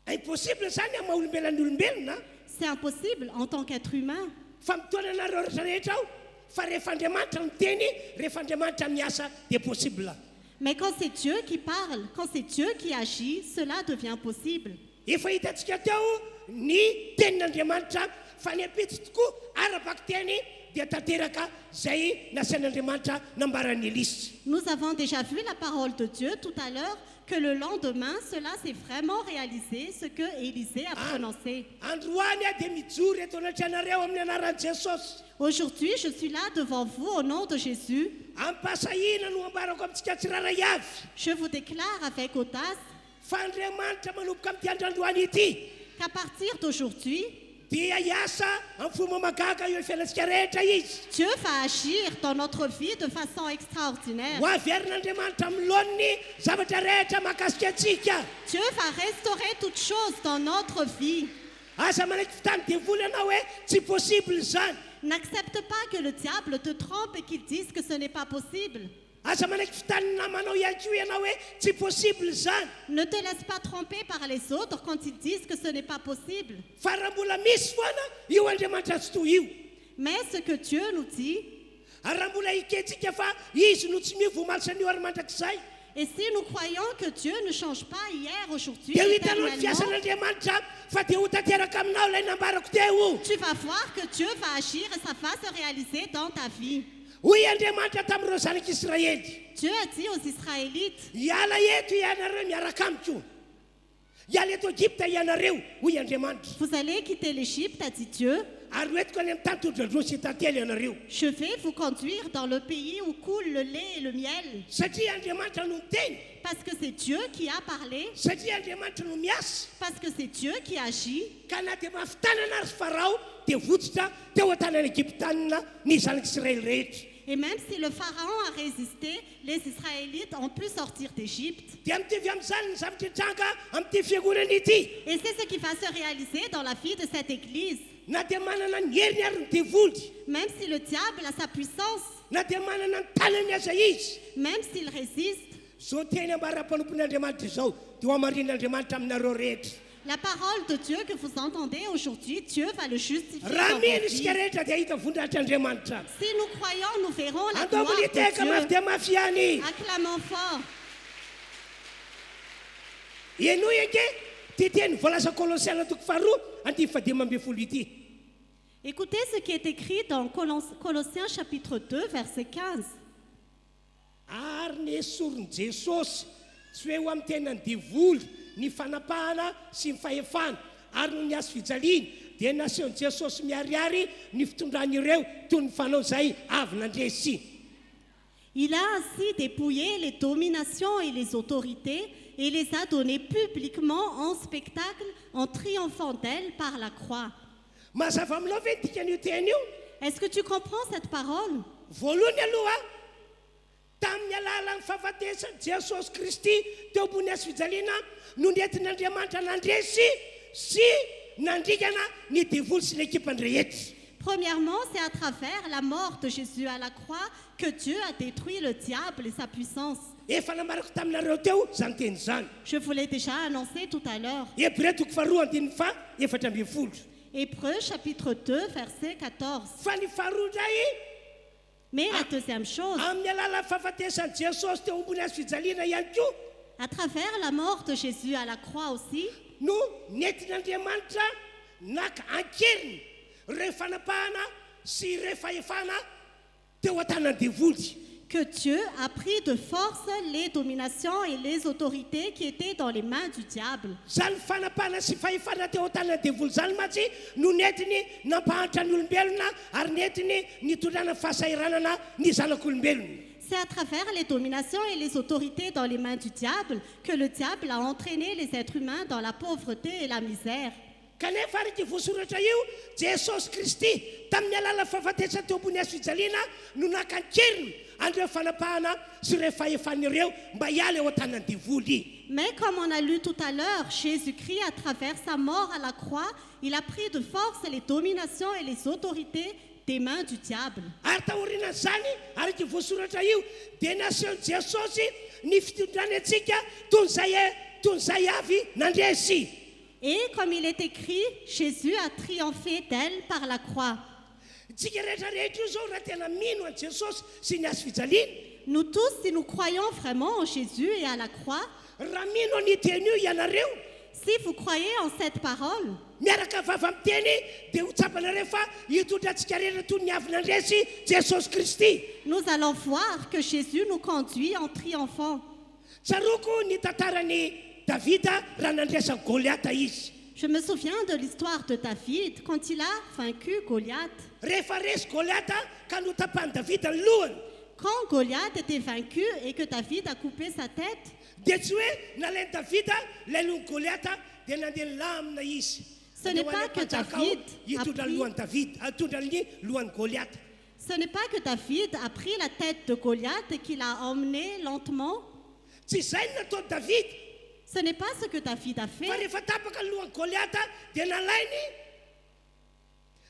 S3: Impossible zany amin'ny maha-olombelan'ny olombelona.
S5: C'est impossible en tant qu'être humain.
S3: Fa mitoananareo rehetrarehetra ao fa rehefa Andriamanitra miteny rehefa Andriamanitra miasa dia possible.
S5: Mais quand c'est Dieu qui parle, quand c'est Dieu qui agit, cela devient possible.
S3: Efa hitantsika teo ny tenin'Andriamanitra fa ny apitsy tokoa arabaky teny dia tanteraka zay nasian'Andriamanitra nambaran'ny Elisy.
S5: Nous avons déjà vu la parole de Dieu tout à l'heure que le lendemain, cela s'est vraiment réalisé, ce que Élisée a prononcé.
S3: Androany dia mijoro eto anaty anareo amin'ny anaran'i Jesosy.
S5: Aujourd'hui, je suis là devant vous au nom de Jésus.
S3: Ampasahina no ambarako amintsika tsiraray avy
S5: Je vous déclare avec audace
S3: fa Andriamanitra manomboka amin'ity androandroany ity
S5: qu'à partir d'aujourd'hui,
S3: dia hiasa amin'ny fomba mahagaga eo fiainantsika rehetra izy.
S5: Dieu va agir dans notre vie de façon extraordinaire.
S3: Ho averin'Andriamanitra amin'ny laoniny zavatra rehetra mahakasika antsika.
S5: Dieu va restaurer toutes choses dans notre vie.
S3: Asa manaiky fitany devoly ianao hoe tsy possible zany.
S5: N'accepte pas que le diable te trompe et qu'il dise que ce n'est pas possible.
S3: Asa manaiky fitany namanao ihany koa ianao hoe tsy possible zany.
S5: Ne te laisse pas tromper par les autres quand ils disent que ce n'est pas possible.
S3: Fa raha mbola misy foana io Andriamanitra tsy toy io.
S5: Mais ce que Dieu nous dit,
S3: Ary raha mbola ikentsika fa izy no tsy mivomaly ny ary mandrakizay.
S5: et si nous croyons que Dieu ne change pas hier, aujourd'hui,
S3: Dia ho hitanao ny
S5: éternellement,
S3: fiasan'Andriamanitra fa dia ho tanteraka aminao ilay nambarako teo.
S5: tu vas voir que Dieu va agir et ça va se réaliser dans ta vie.
S3: Hoy Andriamanitra tamin'ireo zanak'Israely.
S5: Dieu a dit aux Israélites,
S3: Hiala eto ianareo miaraka amiko. hiala eto Egypta ianareo hoy Andriamanitra
S5: Vous allez quitter l'Égypte, a dit Dieu.
S3: ary hoentiko any amin'ny tany tondradroa sy tantely ianareo
S5: Je vais vous conduire dans le pays où coule le lait et le miel.
S3: satria Andriamanitra no miteny
S5: Parce que c'est Dieu qui a parlé,
S3: satria Andriamanitra no miasa
S5: parce que c'est Dieu qui agit.
S3: ka na dia mahafitanana ary Farao dia votsitra teo an-tanany Egyptanina ny zanak'Israely rehetra
S5: Et même si le Pharaon a résisté, les Israélites ont pu sortir d'Égypte.
S3: dia mitovy amin'izany ny zavatra tranga amin'ity fiangonana ity
S5: Et c'est ce qui va se réaliser dans la vie de cette église.
S3: na dia manana ny heriny ary ny devoly
S5: Même si le diable a sa puissance,
S3: na dia manana ny tanany aza izy
S5: même s'il résiste,
S3: zao teny ambara-panompon'Andriamanitra izao dia ho amarin'Andriamanitra aminareo rehetra
S5: la parole de Dieu que vous entendez aujourd'hui, Dieu va le justifier dans
S3: raha
S5: vos
S3: mino isika
S5: vies.
S3: rehetra dia hita vondrahitr'Andriamanitra
S5: Si nous croyons, nous verrons la
S3: andao
S5: gloire
S3: militeka mafy
S5: de
S3: dia
S5: Dieu.
S3: mafy ihany
S5: Acclamons fort.
S3: ianao eke teteny voalaza Kolosiana toko faharoa andy fadimy amby folo ity
S5: Écoutez ce qui est écrit dans Colossiens chapitre 2, verset 15.
S3: ary ny esorony Jesosy tsy hoe ho amin'ny tenany devoly ny fanapahana sy ny fahefana ary no ny azo fijaliana dia nasehon'i Jesosy miariary ny fitondran'ireo toy ny fanao izay avy nandresy
S5: Il a ainsi dépouillé les dominations et les autorités et les a données publiquement en spectacle en triomphant d'elles par la croix.
S3: mazava aminao ve tika an'io teny io
S5: Est-ce que tu comprends cette parole?
S3: voalohany aloha tamin'ny alalan'ny fahafatesan'i Jesosy Kristy teo ambony azo fijaliana no nentin'Andriamanitra nandresy sy nandrikana ny devoly sy ny ekipany rehetra
S5: Premièrement, c'est à travers la mort de Jésus à la croix que Dieu a détruit le diable et sa puissance.
S3: efa namarako taminareo teo zany teny zany
S5: Je vous l'ai déjà annoncé tout à l'heure.
S3: Hébreu toko faharoa andiny fa efatra ambin'ny folo
S5: Hébreux chapitre 2, verset 14.
S3: fa ny faharoa indray
S5: Mais la deuxième chose,
S3: amin'ny alalan'ny fahafatesan'i Jesosy teo ambony azo fijaliana ihany koa
S5: à travers la mort de Jésus à la croix aussi,
S3: no nentin'Andriamanitra naka ankeriny ireo fanapahana sy ireo fahefana teo an-tanany devoly
S5: que Dieu a pris de force les dominations et les autorités qui étaient dans les mains du diable.
S3: zany fanapahana sy fahefana teo an-tanany devoly zany matsy no nentiny nampahantra ny olombelona ary nentiny nitondrana fahasahiranana ny zanak'olombelona
S5: C'est à travers les dominations et les autorités dans les mains du diable que le diable a entraîné les êtres humains dans la pauvreté et la misère.
S3: kanefa araka voasoratra io Jesosy Kristy tamin'ny alala fahafatesana teo ambony azo fijaliana no nakankeriny andreo fanapahana sy ireo fahefan'ireo mba hiala eo an-tanany devoly
S5: Mais comme on a lu tout à l'heure, Jésus-Christ, à travers sa mort à la croix, il a pris de force les dominations et les autorités des mains du diable.
S3: ary tahorinan'izany araka voasoratra io dia nasehon'i Jesosy ny fitondrany antsika toy nyzay avy nandresy
S5: Et comme il est écrit, Jésus a triomphé d'elle par la croix.
S3: tsika rehetrarehetra io zao raha tena mino an' Jesosy sy ny azo fijaliana
S5: Nous tous, si nous croyons vraiment en Jésus et à la croix,
S3: raha mino ny teny io ianareo
S5: si vous croyez en cette parole,
S3: miaraka vava miteny dia ho tsapanareo fa hitondrantsika rehetra toy ny avy nandresy Jesosy Kristy
S5: nous allons voir que Jésus nous conduit en triomphant.
S3: tsaroko ny tantarany Davida raha nandresa Goliata izy
S5: Je me souviens de l'histoire de David quand il a vaincu Goliath.
S3: rehefa resy Goliata ka notapahany Davida ny lohany
S5: Quand Goliath était vaincu et que David a coupé sa tête,
S3: dia tsy hoe nalainy Davida ilay lohany Goliata dia nandeha lamina izy
S5: Ce n'est pas que David
S3: hitondra
S5: a
S3: ny
S5: pris-
S3: lohany Davida hitondra ny lohany Goliata
S5: ce n'est pas que David a pris la tête de Goliath et qu'il a emmené lentement.
S3: tsy izay ny nataony Davida
S5: Ce n'est pas ce que David a
S3: fa
S5: fait.
S3: rehefa tapaka ny lohany Goliata dia nalainy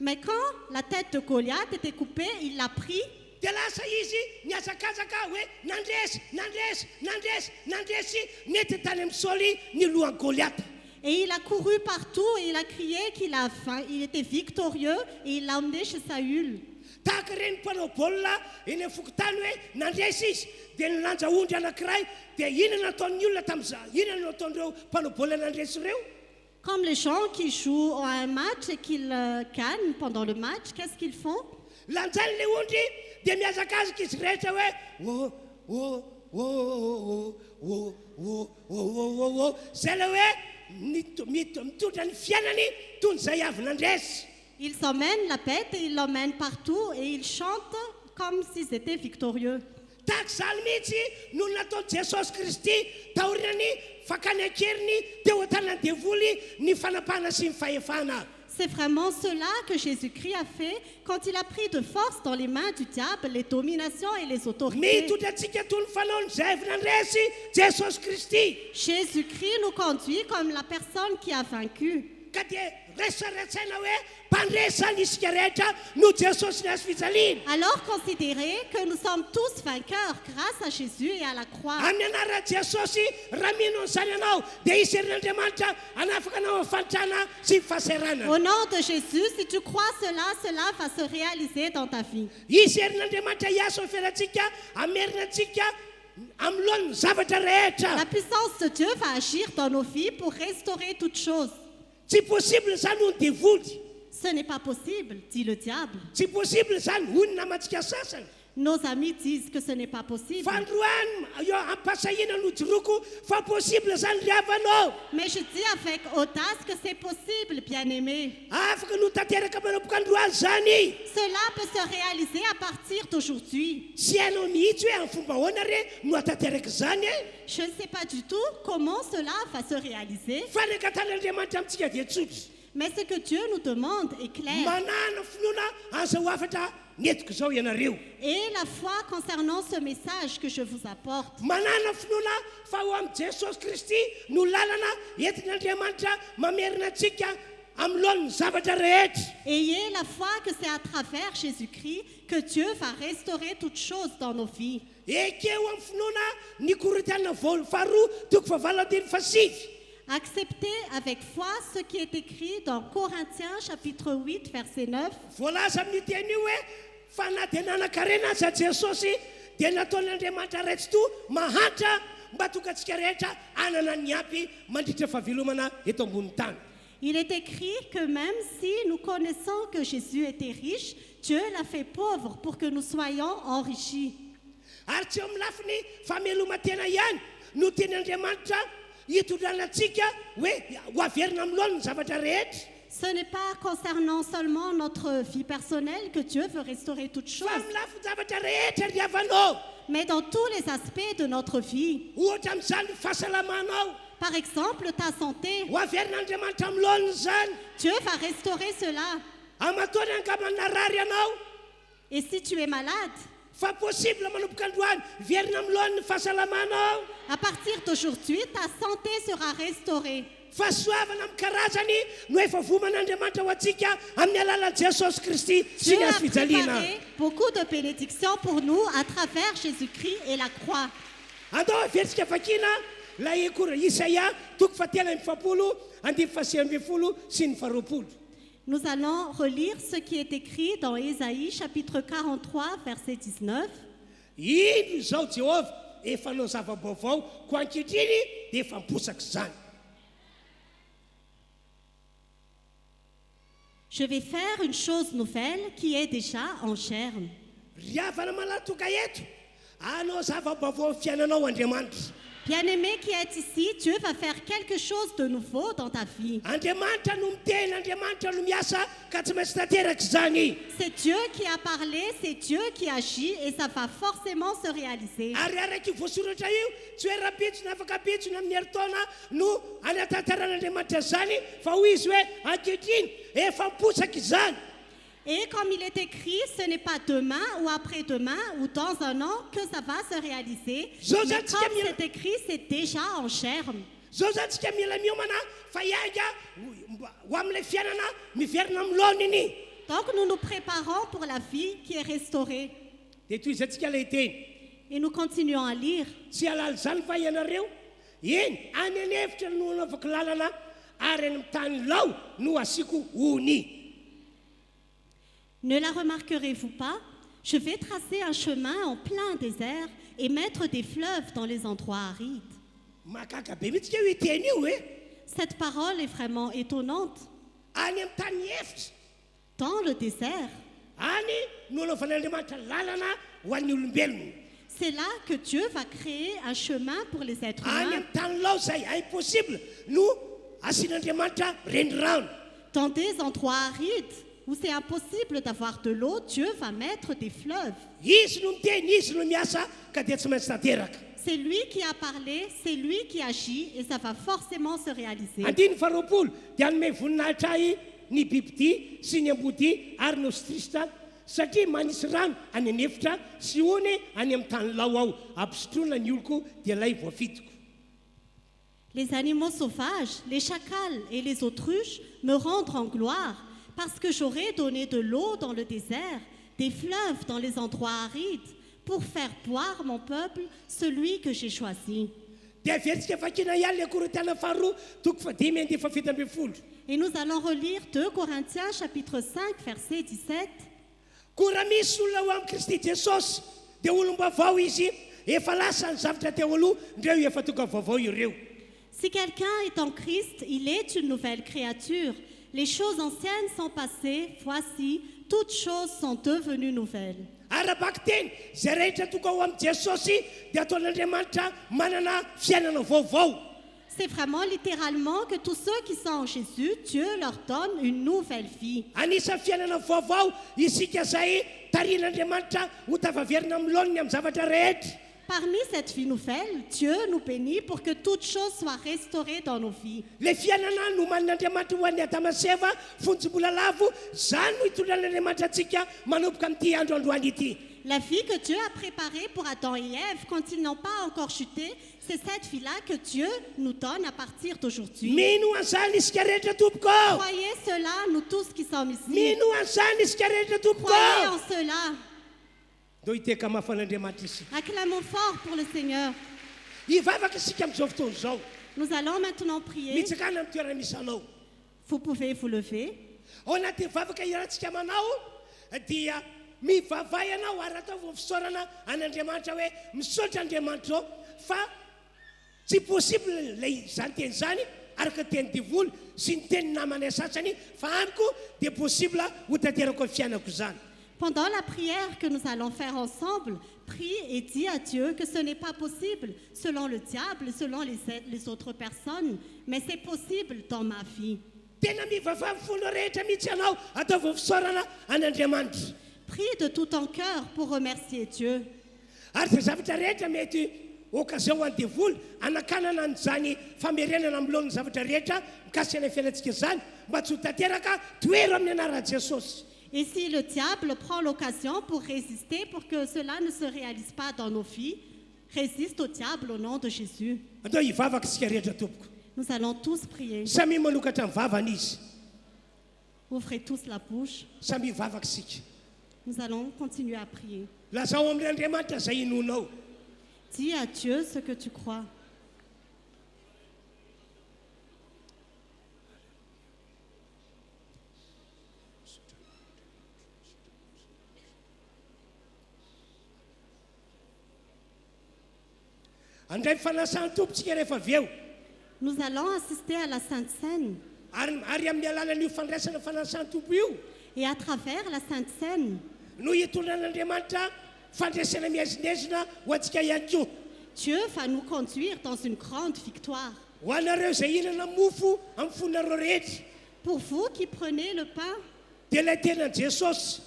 S5: Mais quand la tête de Goliath était coupée, il l'a pris
S3: dia lasa izy niazakazaka hoe nandresy nety tany amin'ny Saoly ny lohany Goliata
S5: et il a couru partout et il a crié qu'il a faim. Il était victorieux et il l'a emmené chez Saül.
S3: tahaka ireny mpanao baolina eny amin'ny fokotany hoe nandresy izy dia nilanja ondry anankiray dia inona nataon'ny olona tamin'izany inona nataon'ireo mpanao baolina nandresy ireo
S5: Comme les gens qui jouent à un match et qu'ils gagnent pendant le match, qu'est-ce qu'ils font?
S3: lanjany le ondry dia miazakazaka izy rehetra hoe zay le hoe mitondra ny fiainany toy nyzay avy nandresy.
S5: Ils s'emmènent la bête et ils l'emmènent partout et ils chantent comme s'ils étaient victorieux.
S3: Tahaka izany mihitsy no nataony Jesosy Kristy taorinany fakany akeriny teo an-tanany devoly ny fanapahana sy ny fahefana.
S5: C'est vraiment cela que Jésus-Christ a fait quand il a pris de force dans les mains du diable les dominations et les autorités.
S3: Mitondra antsika toy ny fanaony izay avy nandresy Jesosy Kristy.
S5: Jésus-Christ nous conduit comme la personne qui a vaincu.
S3: Ka dia resaretsaina hoe mpandresany isika rehetra no Jesosy ny azo fijaliana.
S5: Alors considérez que nous sommes tous vainqueurs grâce à Jésus et à la croix.
S3: Amin'ny anarana Jesosy raha mino an'izany ianao dia isy herin'Andriamanitra hanafaka anao amin'ny fanotrana sy fahasairana.
S5: Au nom de Jésus, si tu crois cela, cela va se réaliser dans ta vie.
S3: Isy herin'Andriamanitra hiasa amin'ny fiainantsika amerina antsika amin'ny lohan'ny zavatra rehetra.
S5: La puissance de Dieu va agir dans nos vies pour restaurer toutes choses.
S3: Tsy possible zany ho ny devoly.
S5: Ce n'est pas possible, dit le diable.
S3: Tsy possible zany ho ny namantsika sasany.
S5: Nos amis disent que ce n'est pas possible.
S3: Fandroany eo ampasahina no jiroko fa possible zany ry havanao.
S5: Mais je dis avec audace que c'est possible, bien-aimé.
S3: Afaka no tanteraka manomboka androany zany.
S5: Cela peut se réaliser à partir d'aujourd'hui.
S3: Tsy hainao mihitsy hoe amin'ny fomba ahoana re no hatanteraka zany e.
S5: Je ne sais pas du tout comment cela va se réaliser,
S3: Fa ny katan'Andriamanitra amintsika dia tsotra.
S5: mais ce que Dieu nous demande est clair.
S3: Manana finoana an'izao afatra netiko zao ianareo.
S5: Et la foi concernant ce message que je vous apporte.
S3: Manana finoana fa ho amin'ny Jesosy Kristy no lalana entin'Andriamanitra mamerina antsika amin'ny lohan'ny zavatra rehetra.
S5: Ayez la foi que c'est à travers Jésus-Christ que Dieu va restaurer toutes choses dans nos vies.
S3: Ekeo amin'ny finoana ny Korintiana faharoa toko fahavalo andiny fasivy.
S5: Acceptez avec foi ce qui est écrit dans Corinthiens chapitre 8 verset 9.
S3: Voalaza amin'ny teny io hoe fa na dia nanan-karena aza Jesosy dia nataon'Andriamanitra raitsy to mahantra mba tonga antsika rehetra anana ny ampy mandritra fahavelomana eto ambony tany.
S5: Il est écrit que même si nous connaissons que Jésus était riche, Dieu l'a fait pauvre pour que nous soyons enrichis.
S3: Ary tsy eo amin'ny lafiny fameloma-tena ihany no teny'Andriamanitra hitondranantsika hoe ho averina amin'ny lohan'ny zavatra rehetra.
S5: Ce n'est pas concernant seulement notre vie personnelle que Dieu veut restaurer toutes
S3: Fa
S5: choses,
S3: amin'ny lafiny zavatra rehetra ry havanao.
S5: mais dans tous les aspects de notre vie.
S3: Ohatra amin'izany ny fahasalamanao.
S5: Par exemple, ta santé.
S3: Ho averin'Andriamanitra amin'ny lohan'ny zany.
S5: Dieu va restaurer cela.
S3: Amatony angamana rary ianao.
S5: Et si tu es malade,
S3: Fa possible manomboka androany verina amin'ny lohan'ny fahasalamanao.
S5: à partir d'aujourd'hui, ta santé sera restaurée.
S3: Fahasoavana amin'ny karazany no efa voman'Andriamanitra ho antsika amin'ny alalan'i Jesosy Kristy sy
S5: Dieu
S3: ny
S5: a
S3: azo fijaliana.
S5: préparé beaucoup de bénédictions pour nous à travers Jésus-Christ et la croix.
S3: Andao aversika vakina lay Isaia toko fahatelo amby efapolo andimy fahasivy amby folo sy ny faharoapolo.
S5: Nous allons relire ce qui est écrit dans Ésaïe chapitre 43 verset 19.
S3: Ino izao Jehovah efa nao zava-baovao ko ankehitriny dia efa miposaka izany.
S5: Je vais faire une chose nouvelle qui est déjà en germe.
S3: Riavana malatoka eto anao zava-baovao amin'ny fiainanao Andriamanitra.
S5: Bien-aimé qui est ici, Dieu va faire quelque chose de nouveau dans ta vie.
S3: Andriamanitra no miteny, Andriamanitra no miasa ka tsy maintsy tanteraka izany.
S5: C'est Dieu qui a parlé, c'est Dieu qui agit et ça va forcément se réaliser.
S3: Ary araiky voasoratra io tsy hoe rapitsona afaka apitsona amin'ny heritaona no anatantaran'Andriamanitra zany fa hoy izy hoe ankehitriny efa miposaka izany.
S5: Et comme il est écrit, ce n'est pas demain ou après-demain ou dans un an que ça va se réaliser. Mais comme c'est écrit, c'est déjà en germe.
S3: Zao zany tsika mila miomana fa iainga ho amin'ilay fiainana miverina amin'ny lohany iny.
S5: Donc nous nous préparons pour la vie qui est restaurée.
S3: Dia toy izantsika ilay teny.
S5: Et nous continuons à lire.
S3: Tsy halala zany fa ianareo eny any an'hevitra no anaovako lalana ary any amin'ny tany lao no asiako hony.
S5: Ne la remarquerez-vous pas? Je vais tracer un chemin en plein désert et mettre des fleuves dans les endroits arides.
S3: Mahagaga be mihitsy io iteny io e.
S5: Cette parole est vraiment étonnante.
S3: Any amin'ny tany efitra.
S5: Dans le désert,
S3: Any no anaovan'Andriamanitra lalana ho an'ny olombelona.
S5: c'est là que Dieu va créer un chemin pour les êtres
S3: Any
S5: humains.
S3: amin'ny tany lao zay impossible no asian'andriamanitra renirano.
S5: Dans des endroits arides où c'est impossible d'avoir de l'eau, Dieu va mettre des fleuves.
S3: Izy no miteny, izy no miasa ka dia tsy maintsy tanteraka.
S5: C'est lui qui a parlé, c'est lui qui agit et ça va forcément se réaliser.
S3: Andiny faharoapolo dia anome voninahitra ahy ny biby ty sy ny amboa ty ary ny ostrista satria manisy rano any anefitra sy ony any amin'ny tany lao ao ampisotroana ny oloko dia lay voafitiko.
S5: Les animaux sauvages, les chacals et les autruches me rendent en gloire parce que j'aurai donné de l'eau dans le désert, des fleuves dans les endroits arides pour faire boire mon peuple, celui que j'ai choisi.
S3: Dia veritsika fakina ihany le Korinthiana faharoa toko fadimy andiny fafito ambin'ny folo.
S5: Et nous allons relire 2 Corinthiens chapitre 5 verset 17.
S3: Koa raha misy olona ho amin'ny Kristy Jesosy dia olom-baovao izy, efa lasa ny zavatra teo aloha, ndreo efa tonga vaovao ireo.
S5: Si quelqu'un est en Christ, il est une nouvelle créature. Les choses anciennes sont passées, voici, toutes choses sont devenues nouvelles.
S3: Arabaka teny zay rehetra tonga ho amin'ny Jesosy dia ataon'Andriamanitra manana fiainana vaovao.
S5: C'est vraiment littéralement que tous ceux qui sont en Jésus, Dieu leur donne une nouvelle vie.
S3: Anisa fiainana vaovao isika zay tarian'Andriamanitra ho tavaverina amin'ny laoniny amin'ny zavatra rehetra.
S5: Parmi cette vie nouvelle, Dieu nous bénit pour que toutes choses soient restaurées dans nos vies.
S3: Le fiainana no manin'Andriamanitra ho an'ny Adama sy Eva fonjim-bola lavo, zany no hitondran'Andriamanitra antsika manomboka amin'ity andro androany ity.
S5: La vie que Dieu a préparée pour Adam et Ève quand ils n'ont pas encore chuté, c'est cette vie-là que Dieu nous donne à partir d'aujourd'hui.
S3: Mino an'izany isika rehetra tompoko.
S5: Croyez cela, nous tous qui sommes ici.
S3: Mino an'izany isika rehetra tompoko.
S5: Croyez en cela.
S3: Ndao hiteka mafan'Andriamanitra isika.
S5: Acclamons fort pour le Seigneur.
S3: Hivavaka isika amin'izao fotoana izao.
S5: Nous allons maintenant prier.
S3: Mitsakana amin'ny toerana misy anao.
S5: Vous pouvez vous lever.
S3: Ao anaty vavaka irantsika manao dia mivavay ianao ary atao vao fisaorana an'Andriamanitra hoe misaotra Andriamanitra ao fa tsy possible lay zany teny zany araka teny divoly sy ny teny namany sasany fa amiko dia possible ho tanterako fiainako zany.
S5: Pendant la prière que nous allons faire ensemble, prie et dis à Dieu que ce n'est pas possible selon le diable, selon les autres personnes, mais c'est possible dans ma vie.
S3: Tena mivavavy folo rehetra mihitsy ianao atao vao fisaorana an'Andriamanitra.
S5: Prie de tout ton cœur pour remercier Dieu.
S3: Ary zay zavatra rehetra mety occasion ho an'ny devoly anakanana an'izany famerenana amin'ny lohan'ny zavatra rehetra mikasika ny fiainantsika zany mba tsy ho tanteraka toero amin'ny anaran'i Jesosy.
S5: Et si le diable prend l'occasion pour résister, pour que cela ne se réalise pas dans nos vies, résiste au diable au nom de Jésus.
S3: Andao hivavaka isika rehetra tompoko.
S5: Nous allons tous prier.
S3: Samy manokatra ny vavany izy.
S5: Ouvrez tous la bouche.
S3: Samy hivavaka isika.
S5: Nous allons continuer à prier.
S3: Lazao amin'ny Andriamanitra zay inonao.
S5: Dis à Dieu ce que tu crois.
S3: Andray fanasany tompontsika rehefa avy eo.
S5: Nous allons assister à la Sainte Seine.
S3: Ary amin'ny alalan'io fandraisana fanasany tompo io
S5: Et à travers la Sainte Seine,
S3: no hitondran'Andriamanitra fandraisana miazinezina ho antsika ihany koa.
S5: Dieu va nous conduire dans une grande victoire.
S3: Ho anareo zay ihinana mofo amin'ny fonareo rehetra
S5: Pour vous qui prenez le pain,
S3: dia ilay tenan' Jesosy.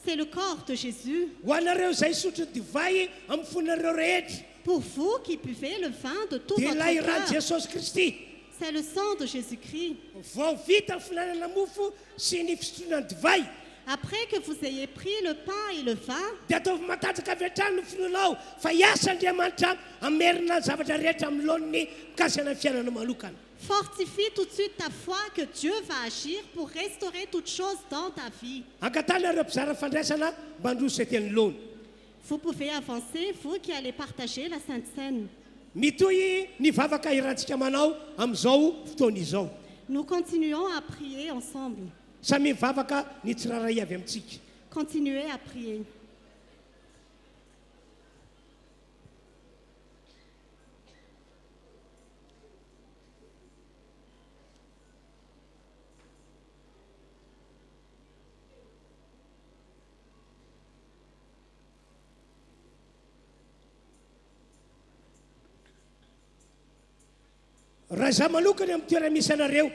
S5: c'est le corps de Jésus.
S3: Ho anareo zay sotro divay amin'ny fonareo rehetra
S5: Pour vous qui buvez le vin de tout
S3: dia ilay
S5: votre
S3: rano
S5: cœur,
S3: Jesosy Kristy.
S5: c'est le sang de Jésus-Christ.
S3: Vao vita ny finanana mofo sy ny fisotroana ny divay
S5: Après que vous ayez pris le pain et le vin,
S3: dia ataovy matanjaka avy hatrany no finoanao fa hiasa Andriamanitra amerina zavatra rehetra amin'ny laoniny mikasana fiainana manokana.
S5: fortifie tout de suite ta foi que Dieu va agir pour restaurer toutes choses dans ta vie.
S3: Ankatanareo mpizara fandraisana mba handroso eteny laony.
S5: Vous pouvez avancer, vous qui allez partager la Sainte Seine.
S3: Mitohy ny vavaka irantsika manao amin'izao fotoana izao.
S5: Nous continuons à prier ensemble.
S3: Samy mivavaka ny tsiraray avy amintsika.
S5: Continuez à prier.
S3: raha za manokany amin'ny toerana misy anareo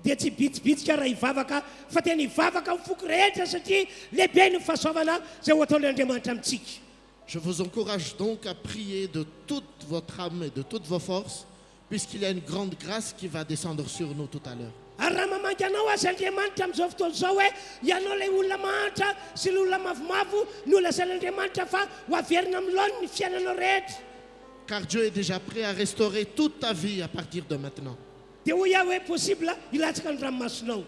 S3: dia tsy bitsibitsika raha hivavaka fa tena hivavaka amin'ny foko rehetra satria lehibe ny fahasoavana zay ho ataon'ny Andriamanitra amintsika.
S6: Je vous encourage donc à prier de toute votre âme et de toutes vos forces, puisqu'il y a une grande grâce qui va descendre sur nous tout à l'heure.
S3: Ary raha mamangy anao azy Andriamanitra amin'izao fotoana izao hoe ianao ilay olona mahantra sy ilay olona mavomavo no lazain'Andriamanitra fa ho averina amin'ny laony ny fiainanao rehetra.
S6: Car Dieu est déjà prêt à restaurer toute ta vie à partir de maintenant.
S3: Dia ho iaho hoe possible ilatsaka ny ranomasonao.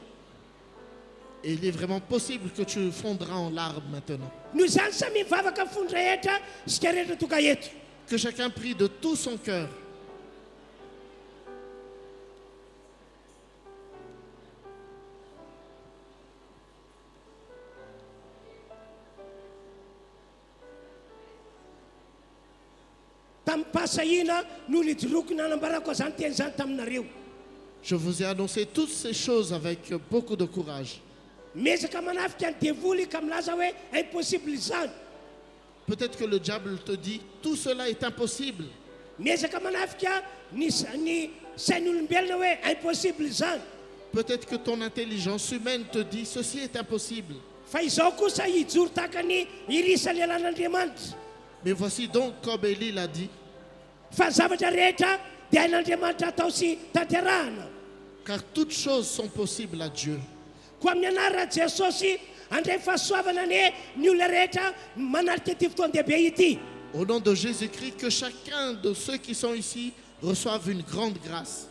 S6: Et il est vraiment possible que tu fondras en larmes maintenant.
S3: Noho izany samy mivavaka amin'ny fony rehetra sika rehetra toka eto.
S6: Que chacun prie de tout son cœur.
S3: Tamin'ny pasahina no nijoroky nanambarako azany teny zany taminareo.
S6: Je vous ai annoncé toutes ces choses avec beaucoup de courage.
S3: Mezaka manafika ny devoly ka milaza hoe impossible izany.
S6: Peut-être que le diable te dit, tout cela est impossible.
S3: Mezaka manafika ny sain'olombelona hoe impossible izany.
S6: Peut-être que ton intelligence humaine te dit, ceci est impossible.
S3: Fa izao kosa hijoro tahaka ny irisa lelan'Andriamanitra.
S6: Mais voici donc, comme Élie l'a dit,
S3: Fa zavatra rehetra dia hain'Andriamanitra atao sy tanterahana.
S6: car toutes choses sont possibles à Dieu.
S3: Koa amin'ny anarana Jesosy andray fahasoavana ny olona rehetra manarika ity fotoan-dehibe ity.
S6: Au nom de Jésus-Christ, que chacun de ceux qui sont ici reçoive une grande grâce.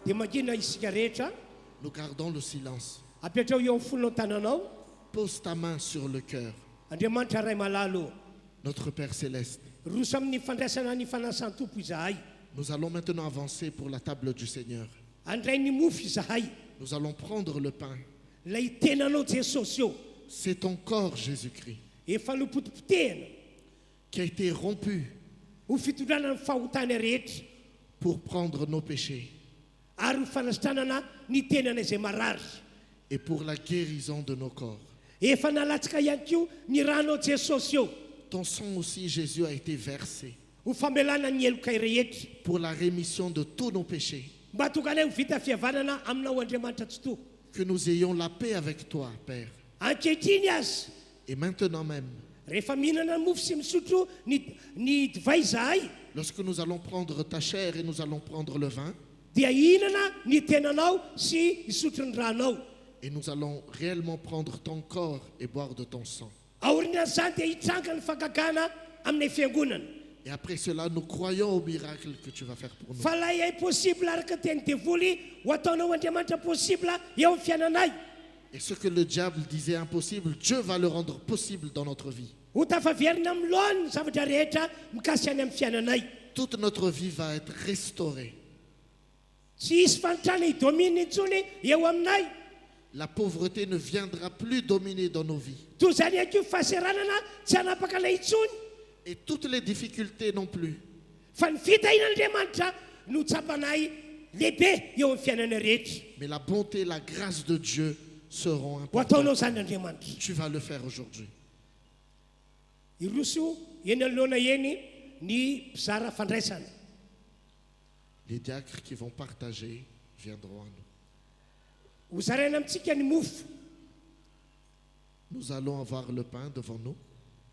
S3: Dia mangina isika rehetra
S6: Nous gardons le silence.
S3: apetrao eo amin'ny folonao tananao.
S6: Pose ta main sur le cœur.
S3: Andriamanitra ray malalo
S6: Notre Père Céleste,
S3: roso amin'ny fandraisana ny fanasan-tompo izahay.
S6: nous allons maintenant avancer pour la table du Seigneur.
S3: Andray ny mofo izahay.
S6: Nous allons prendre le pain.
S3: Lay tenanao Jesosy io
S6: C'est ton corps, Jésus-Christ,
S3: efa nopotipotehana
S6: qui a été rompu
S3: ho fitondrana ny fahotana rehetra
S6: pour prendre nos péchés
S3: ary ho fanasitranana ny tenana izay marary.
S6: et pour la guérison de nos corps.
S3: Efa nalatsaka ihany koa ny ranao Jesosy io
S6: Ton sang aussi, Jésus, a été versé
S3: ho famelana ny elokay rehetra
S6: pour la rémission de tous nos péchés.
S3: mba tokana ho vita fihavanana aminao Andriamanitra tsy to.
S6: Que nous ayons la paix avec toi, Père.
S3: Ankehitriny azy
S6: Et maintenant même,
S3: rehefa mihinana ny mofo sy misotro ny divay izahay
S6: lorsque nous allons prendre ta chair et nous allons prendre le vin,
S3: dia hihinana ny tenanao sy hisotro ny ranao.
S6: et nous allons réellement prendre ton corps et boire de ton sang.
S3: Aorinan'izany dia hitranga ny fagagana amin'ny fiangonana.
S6: Et après cela, nous croyons au miracle que tu vas faire pour nous.
S3: Fa lay impossible araka teny devoly ho ataonao Andriamanitra possible eo amin'ny fiainanay.
S6: Et ce que le diable disait impossible, Dieu va le rendre possible dans notre vie.
S3: Ho tafaverina amin'ny loany ny zavatra rehetra mikasika any amin'ny fiainanay.
S6: Toute notre vie va être restaurée.
S3: Tsy hisy fanotrana hidominy intsony eo aminay.
S6: La pauvreté ne viendra plus dominer dans nos vies.
S3: Toy izany ihany koa fahaseranana tsy hanapaka lay intsony.
S6: Et toutes les difficultés non plus.
S3: Fa ny fitahin'Andriamanitra no tsapanay lehibe eo amin'ny fiainana rehetra.
S6: Mais la bonté et la grâce de Dieu seront
S3: Ho
S6: importantes.
S3: ataonao zany Andriamanitra.
S6: Tu vas le faire aujourd'hui.
S3: Iroso eny anoloana eny ny mpizara fandraisana.
S6: Les diacres qui vont partager viendront à nous.
S3: Ho zaraina amintsika ny mofo.
S6: Nous allons avoir le pain devant nous.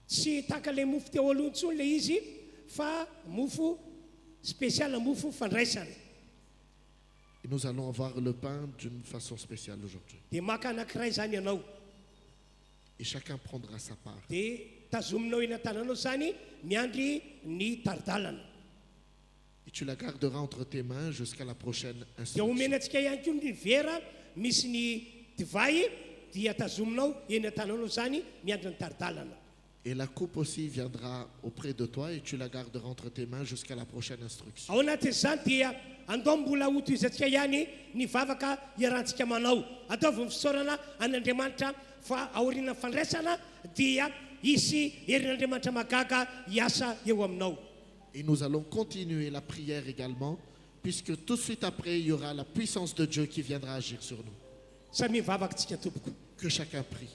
S3: Tsy taka le mofo teo aloha intsony le izy fa mofo spécial mofo fandraisana.
S6: Et nous allons avoir le pain d'une façon spéciale aujourd'hui.
S3: Dia maka anankiray zany ianao
S6: Et chacun prendra sa part.
S3: dia tazominao eny an-tananao zany miandry ny taridalana.
S6: Et tu la garderas entre tes mains jusqu'à la prochaine
S3: Dia
S6: instruction.
S3: omenantsika ihany koa ny vera misy ny divay dia tazominao eny an-tananao zany miandry ny taridalana.
S6: Et la coupe aussi viendra auprès de toi et tu la garderas entre tes mains jusqu'à la prochaine instruction.
S3: Ao anatin'izany dia andao mbola ho toizantsika ihany ny vavaka iarahantsika manao. Ataovy fisaorana an'Andriamanitra fa aoriana fandraisana dia hisy herin'Andriamanitra magaga hiasa eo aminao.
S6: Et nous allons continuer la prière également, puisque tout de suite après, il y aura la puissance de Dieu qui viendra agir sur nous.
S3: Samy mivavaka tsika tompoko.
S6: Que chacun prie.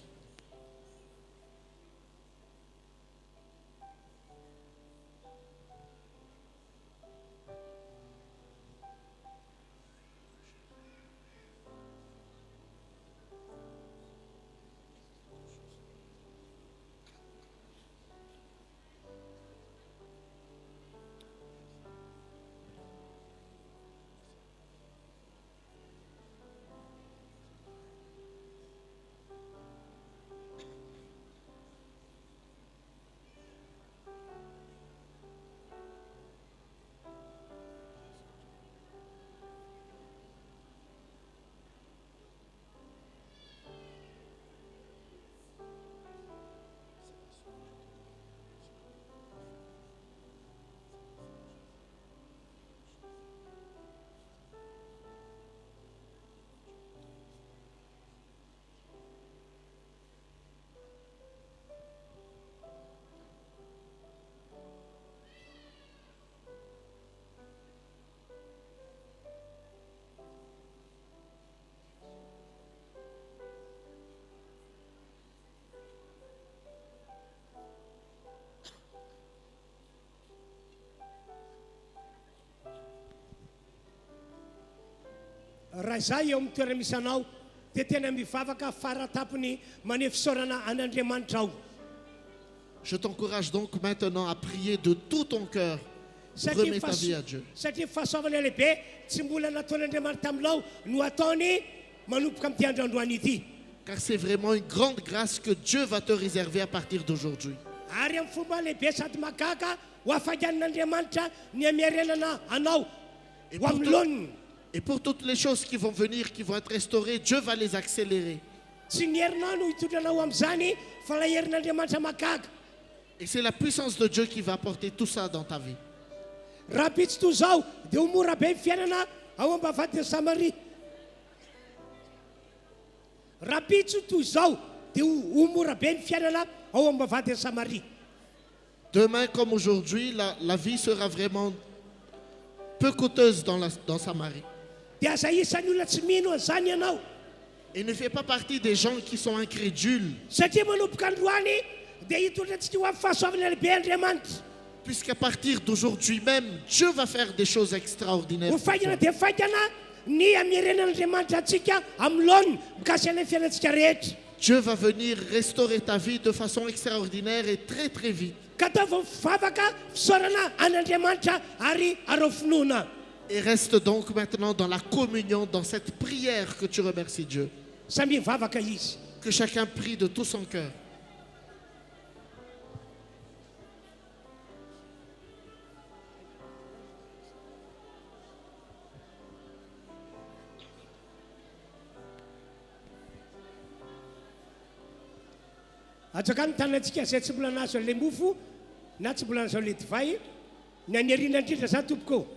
S3: raha zay eo amin'ny toerana misy anao dia tena mivavaka faratapony manefisaorana an'Andriamanitra ao.
S6: Je t'encourage donc maintenant à prier de tout ton cœur. Remets ta vie à Dieu.
S3: Satria fahasoavana lehibe tsy mbola nataon'Andriamanitra taminao no ataony manomboka amin'ity androandroany ity.
S6: Car c'est vraiment une grande grâce que Dieu va te réserver à partir d'aujourd'hui.
S3: Ary amin'ny fomba lehibe sady mahagaga ho afagan'Andriamanitra ny amiarenana anao ho amin'ny laoniny.
S6: Et pour toutes les choses qui vont venir, qui vont être restaurées, Dieu va les accélérer.
S3: Tsy ny herinao no hitondranao amin'izany fa la herin'Andriamanitra mahagaga.
S6: Et c'est la puissance de Dieu qui va apporter tout ça dans ta vie.
S3: Raha pitsy toy izao dia ho mora be ny fiainana ao am-bavahadin'i Samaria. Raha pitsy toy izao dia ho mora be ny fiainana ao am-bavahadin'i Samaria.
S6: Demain comme aujourd'hui, la vie sera vraiment peu coûteuse dans Samarie.
S3: Dia aza isan'ny olona tsy mino an'izany ianao.
S6: Et ne fais pas partie des gens qui sont incrédules.
S3: Satria manomboka androany dia hitondrantsika ho amin'ny fahasoavana lehibe Andriamanitra.
S6: Puisqu'à partir d'aujourd'hui même, Dieu va faire des choses extraordinaires.
S3: Ho faigana dia faigana ny amiarenan'Andriamanitra antsika amin'ny laoniny mikasy an'ilay fiainantsika rehetra.
S6: Dieu va venir restaurer ta vie de façon extraordinaire et très très vite.
S3: Ka ataova mivavaka fisaorana an'Andriamanitra ary arao finoana.
S6: Et reste donc maintenant dans la communion, dans cette prière que tu remercies Dieu.
S3: Samy mivavaka izy.
S6: Que chacun prie de tout son cœur.
S3: Atsaka ny tanantsika izay tsy mbola nahazo an'ilay mofo na tsy mbola nahazo an'ilay divay ny anyariana indrindra zany tompoko.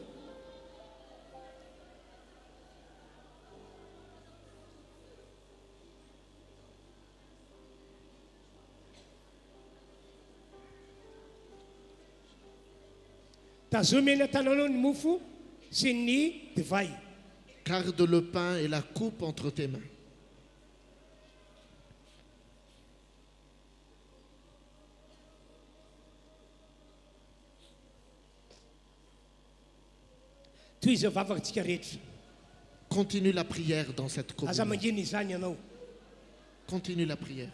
S3: Tazomy eny an-tananao ny mofo sy ny divay.
S6: Garde le pain et la coupe entre tes mains.
S3: Toy izay vavakantsika rehetra.
S6: Continue la prière dans cette
S3: Aza
S6: communion.
S3: mangina izany ianao.
S6: Continue la prière.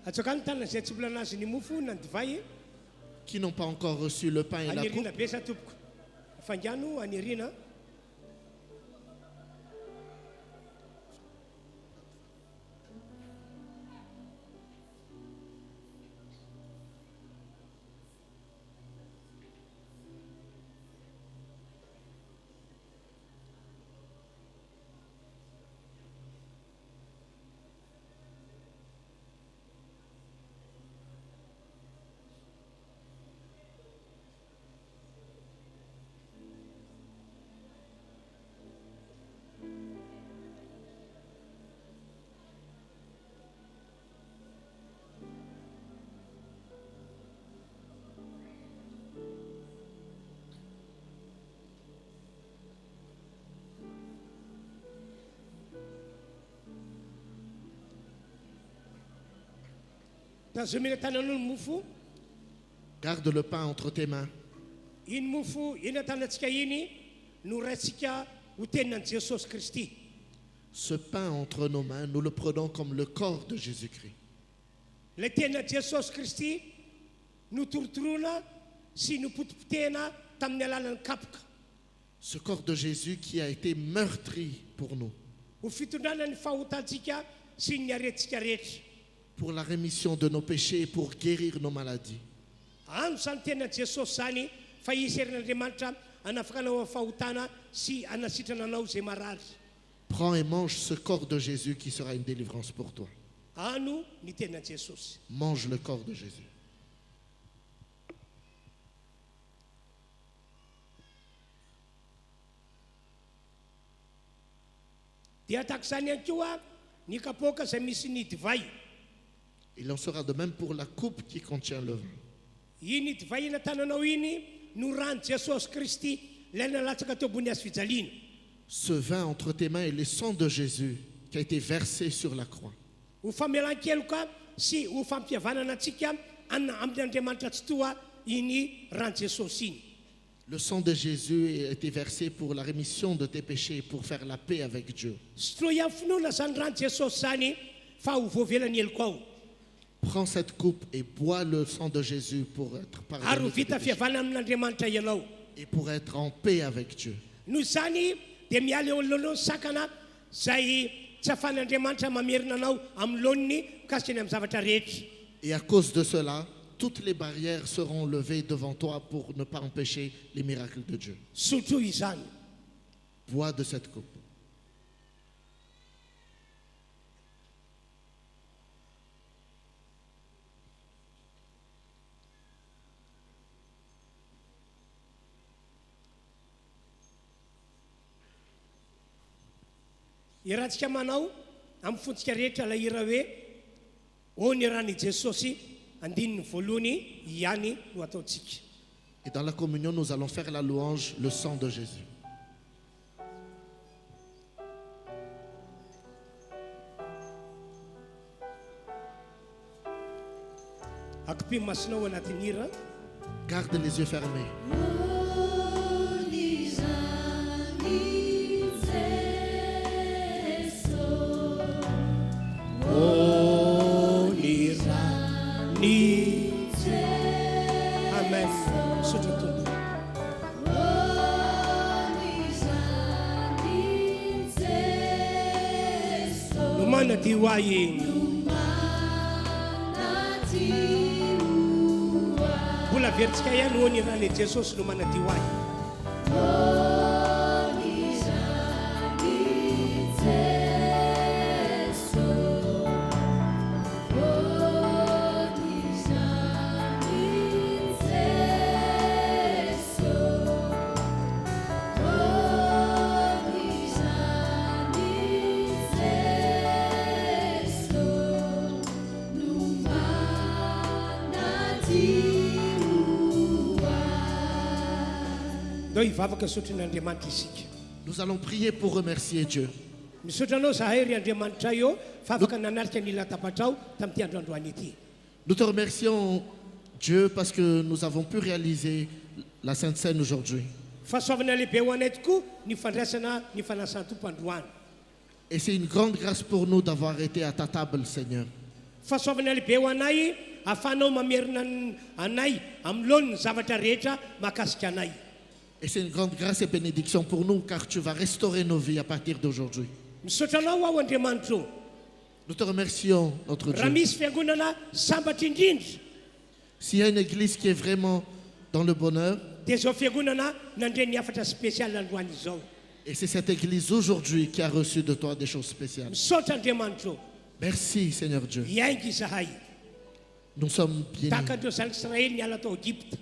S3: Atsaka ny tanana izay tsy mbola nahazo ny mofo na ny divay
S6: Qui n'ont pas encore reçu le pain et la coupe.
S3: anyariana be sa tompoko. Fangano anyariana. Tazomina tananao ny mofo.
S6: Garde le pain entre tes mains.
S3: Iny mofo iny tanantsika iny no raintsika ho teninan'i Jesosy Kristy.
S6: Ce pain entre nos mains, nous le prenons comme le corps de Jésus-Christ.
S3: Ilay tenin'i Jesosy Kristy no torotoroana sy no potipotehana tamin'ny alalan'ny kapoka.
S6: Ce corps de Jésus qui a été meurtri pour nous.
S3: Ho fitondrana ny fahotantsika sy ny aretintsika rehetra.
S6: pour la rémission de nos péchés et pour guérir nos maladies.
S3: Ano zany tena Jesosy zany fa isy herin'Andriamanitra anafaka anao amin'ny fahotana sy anasitrana anao zay marary.
S6: Prends et mange ce corps de Jésus qui sera une délivrance pour toi.
S3: Ano ny tena Jesosy.
S6: Mange le corps de Jésus.
S3: Dia tahaka izany ihany koa ny kapoaka izay misy ny divay.
S6: Il en sera de même pour la coupe qui contient le vin.
S3: Iny divay natananao iny no rano Jesosy Kristy ilay nalatsaka teo ambony hazo fijaliana.
S6: Ce vin entre tes mains est le sang de Jésus qui a été versé sur la croix.
S3: Ho famelan-keloka sy ho fampihavanana antsika amin'ny Andriamanitra tsy toa iny rano Jesosy iny.
S6: Le sang de Jésus a été versé pour la rémission de tes péchés et pour faire la paix avec Dieu.
S3: Sy toa ihany finoana zany rano Jesosy zany fa ho voavelany heloka ao.
S6: Prends cette coupe et bois le sang de Jésus pour être
S3: Ary ho
S6: pardonné de tes
S3: vita
S6: péchés
S3: fihavanana amin'Andriamanitra ianao.
S6: et pour être en paix avec Dieu.
S3: Noho izany dia miala eo anoloana sakana zay tsy ahafahan'Andriamanitra mamerina anao amin'ny loniny mikasika ny amin'ny zavatra rehetra.
S6: Et à cause de cela, toutes les barrières seront levées devant toi pour ne pas empêcher les miracles de Dieu.
S3: Sotro izany.
S6: Bois de cette coupe.
S3: Irahantsika manao amin'ny fontsika rehetra la hira hoe ô ny rany Jesosy andininy voalohany ihany no ataontsika.
S6: Et dans la communion, nous allons faire la louange, le sang de Jésus.
S3: Akipy masinao anatin'ny hira.
S6: Garde les yeux fermés.
S3: Amen. Sotro tombo. Lumana tiwaye. Mbola veritsika ihany ho ny rany Jesosy no mana tiwaye. Dao hivavaka sotrin'Andriamanitra isika.
S6: Nous allons prier pour remercier Dieu.
S3: Misaotra anao zahay ry Andriamanitra io fa afaka nanarika ny latabatrao tamin'ity androandroany ity.
S6: Nous te remercions, Dieu, parce que nous avons pu réaliser la Sainte Seine aujourd'hui.
S3: Fahasoavana lehibe ho anay tokoa ny fandraisana ny fanasan-tompo androany.
S6: Et c'est une grande grâce pour nous d'avoir été à ta table, Seigneur.
S3: Fahasoavana lehibe ho anay ahafahanao mamerina anay amin'ny loniny zavatra rehetra mahakasika anay.
S6: Et c'est une grande grâce et bénédiction pour nous, car tu vas restaurer nos vies à partir d'aujourd'hui.
S3: Misaotra anao aho Andriamanitra.
S6: Nous te remercions, notre
S3: Raha
S6: Dieu.
S3: misy fiangonana sambatra indrindra
S6: S'il y a une église qui est vraiment dans le bonheur,
S3: dia zao fiangonana nandre ny afatra spécial androany izao.
S6: et c'est cette église aujourd'hui qui a reçu de toi des choses spéciales.
S3: Misaotra Andriamanitra.
S6: Merci, Seigneur Dieu.
S3: Hiainga izahay.
S6: Nous sommes bénis,
S3: Tahaka andreo zanak'Israely niala tao Egypte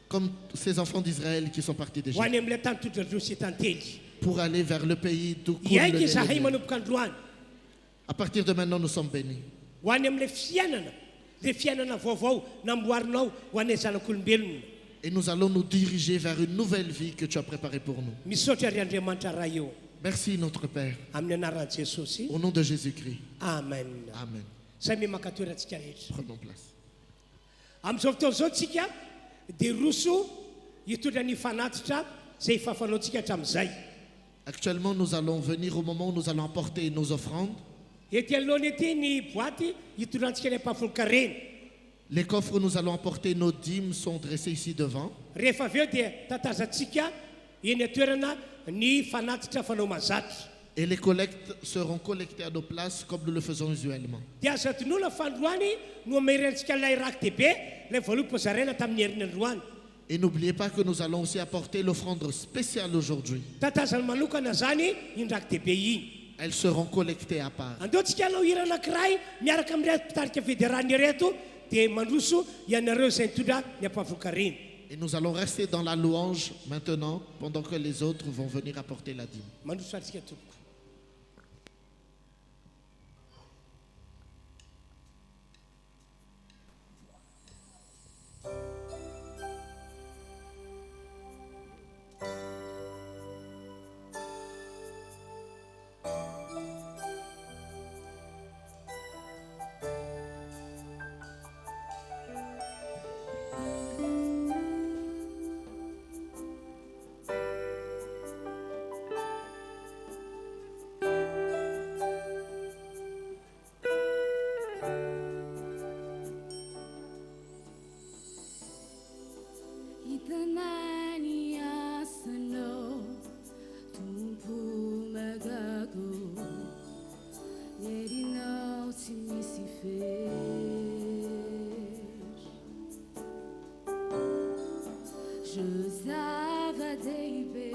S6: comme ces enfants d'Israël qui sont partis
S3: ho
S6: d'Égypte,
S3: any amin'ilay tany todradreo sy tantely.
S6: pour aller vers le pays d'où coule le
S3: Hiainga
S6: lait et
S3: izahay
S6: le miel.
S3: manomboka androany
S6: À partir de maintenant, nous sommes bénis.
S3: ho any amin'ilay fiainana vaovao namboarinao ho anay zanak'olombelona.
S6: Et nous allons nous diriger vers une nouvelle vie que tu as préparée pour nous.
S3: Misaotra ry Andriamanitra raha eo
S6: Merci, notre Père.
S3: amin'ny anaran'i Jesosy.
S6: Au nom de Jésus-Christ.
S3: Amen.
S6: Amen.
S3: Zay mimakatoerantsika rehetra.
S6: Prenons place.
S3: Amin'izao fotoana izao tsika dia roso hitondra ny fanatitra zay fafanaontsika hatramin'izay.
S6: Actuellement, nous allons venir au moment où nous allons apporter nos offrandes.
S3: Ety anoloana ety ny boaty hitondrantsika ny ampahafolo-karena.
S6: Les coffres où nous allons apporter nos dîmes sont dressés ici devant.
S3: Rehefa avy eo dia tatazantsika eny atoerana ny fanatitra fanao mazatra.
S6: Et les collectes seront collectées à nos places comme nous le faisons usuellement.
S3: dia zaton'olona fandroany no amerentsika ilay raky-dehibe ilay voaloham-pozaraina tamin'ny herin'androany.
S6: Et n'oubliez pas que nous allons aussi apporter l'offrande spéciale aujourd'hui.
S3: Tatazany manokana zany iny raky-dehibe iny.
S6: Elles seront collectées à part.
S3: Andeontsika hanao hira anankiray miaraka amin'reto mpitarika federany reto dia mandroso ianareo izay mitondra ny ampavokariny.
S6: Et nous allons rester dans la louange maintenant pendant que les autres vont venir apporter la dîme.
S3: Mandroso antsika tompoko.
S2: Hitanany asanao tompo magago herinao tsy misy fery zava-dehibe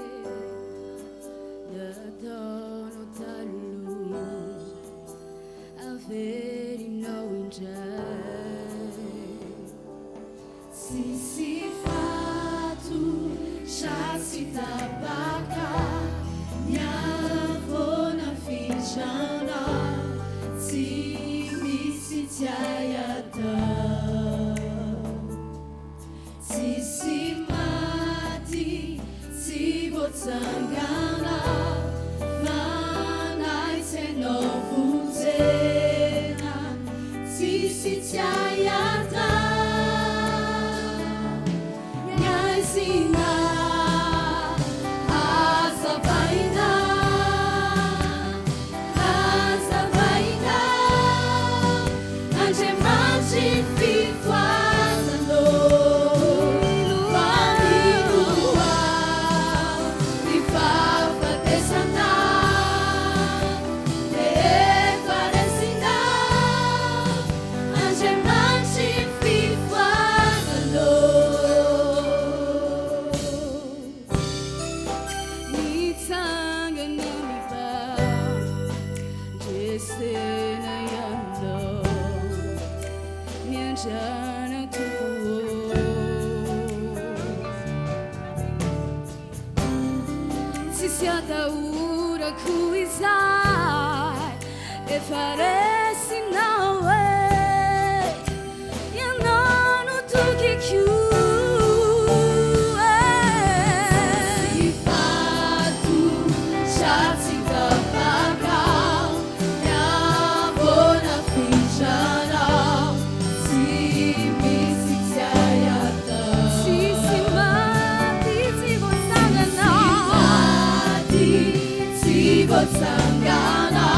S2: nataonao taloha averinao indray tsisy Chassi tabaka nyavona fijana tsy misy tiayata tsisy maty tsy voatsangana fanaitsenao vonjena tsisy tiayata nyaisina Ura kuizai e faresi nawe ya nono tu che chiu si fa tu chazzi da paga ya buona figiana si mi si tiayata si mati si vozzana Sangana,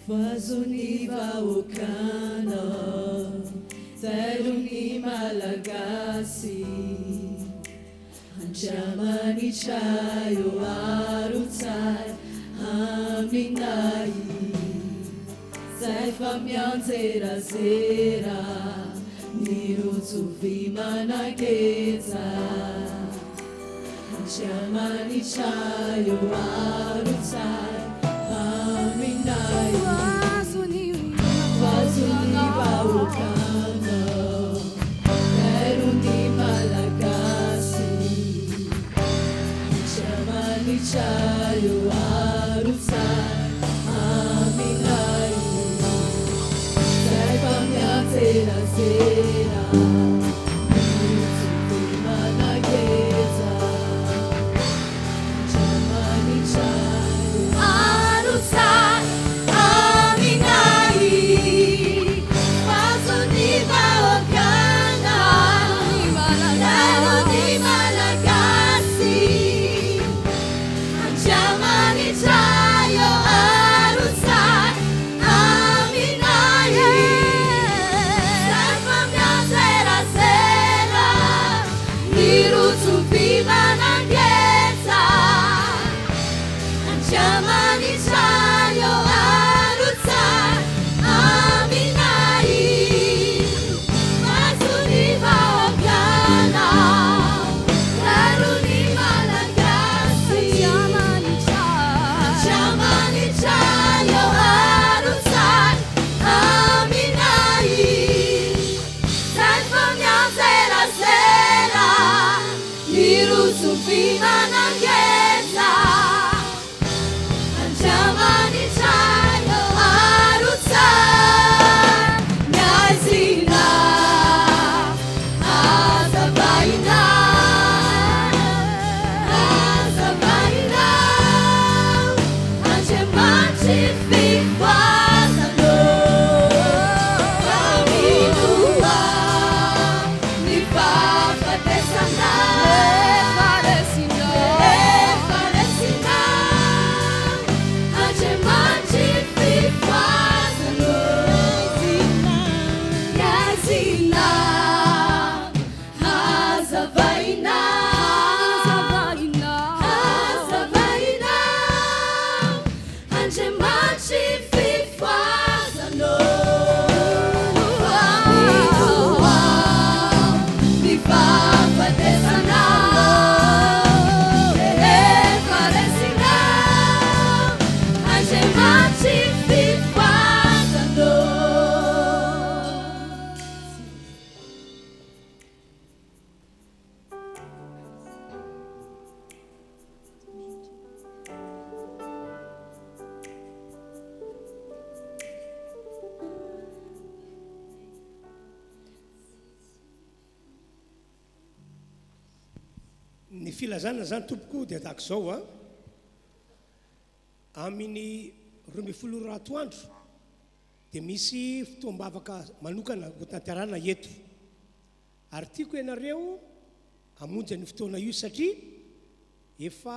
S2: Voazony vahoakana tairony malagasy andriamanitra eo arotsay aminay zay fa mianjerazera ny rojo vy manaketsa andriamanitra eo arotsay aminay voazony vahoakana tairony malagasy andriamanitra eo arotsay aminay zay fa mianjerazera ny rojo vy manaketsa andriamanitra arotsay aminay voazony vahoakana tairony malagasy andriamanitra eo arotsay aminay zay fa mianjerazera ny rojo vy manaketsa andriamanitra eo arotsay aminay voazony vahoakana tairony malagasy andriamanitra eo arotsay aminay zay fa mianjerazera ny rojo vy manaketsa andriamanitra eo arotsay miazina azavaina azavaina andriamanitry fivoazanao faminoa ny fahafatesana efaresina andriamanitry fivoazanao miazina hazavaina hazavaina andriamanitry fivoazanao faminoa ny fahafatesana efaresina andriamanitry fivoazanao.
S3: Ny filazana zany tompoko dia tahaka zao a amin'ny 12 ratoandro dia misy fotoam-bavaka manokana ho tanterana eto ary tiako ianareo hamonjy ny fotoana io satria efa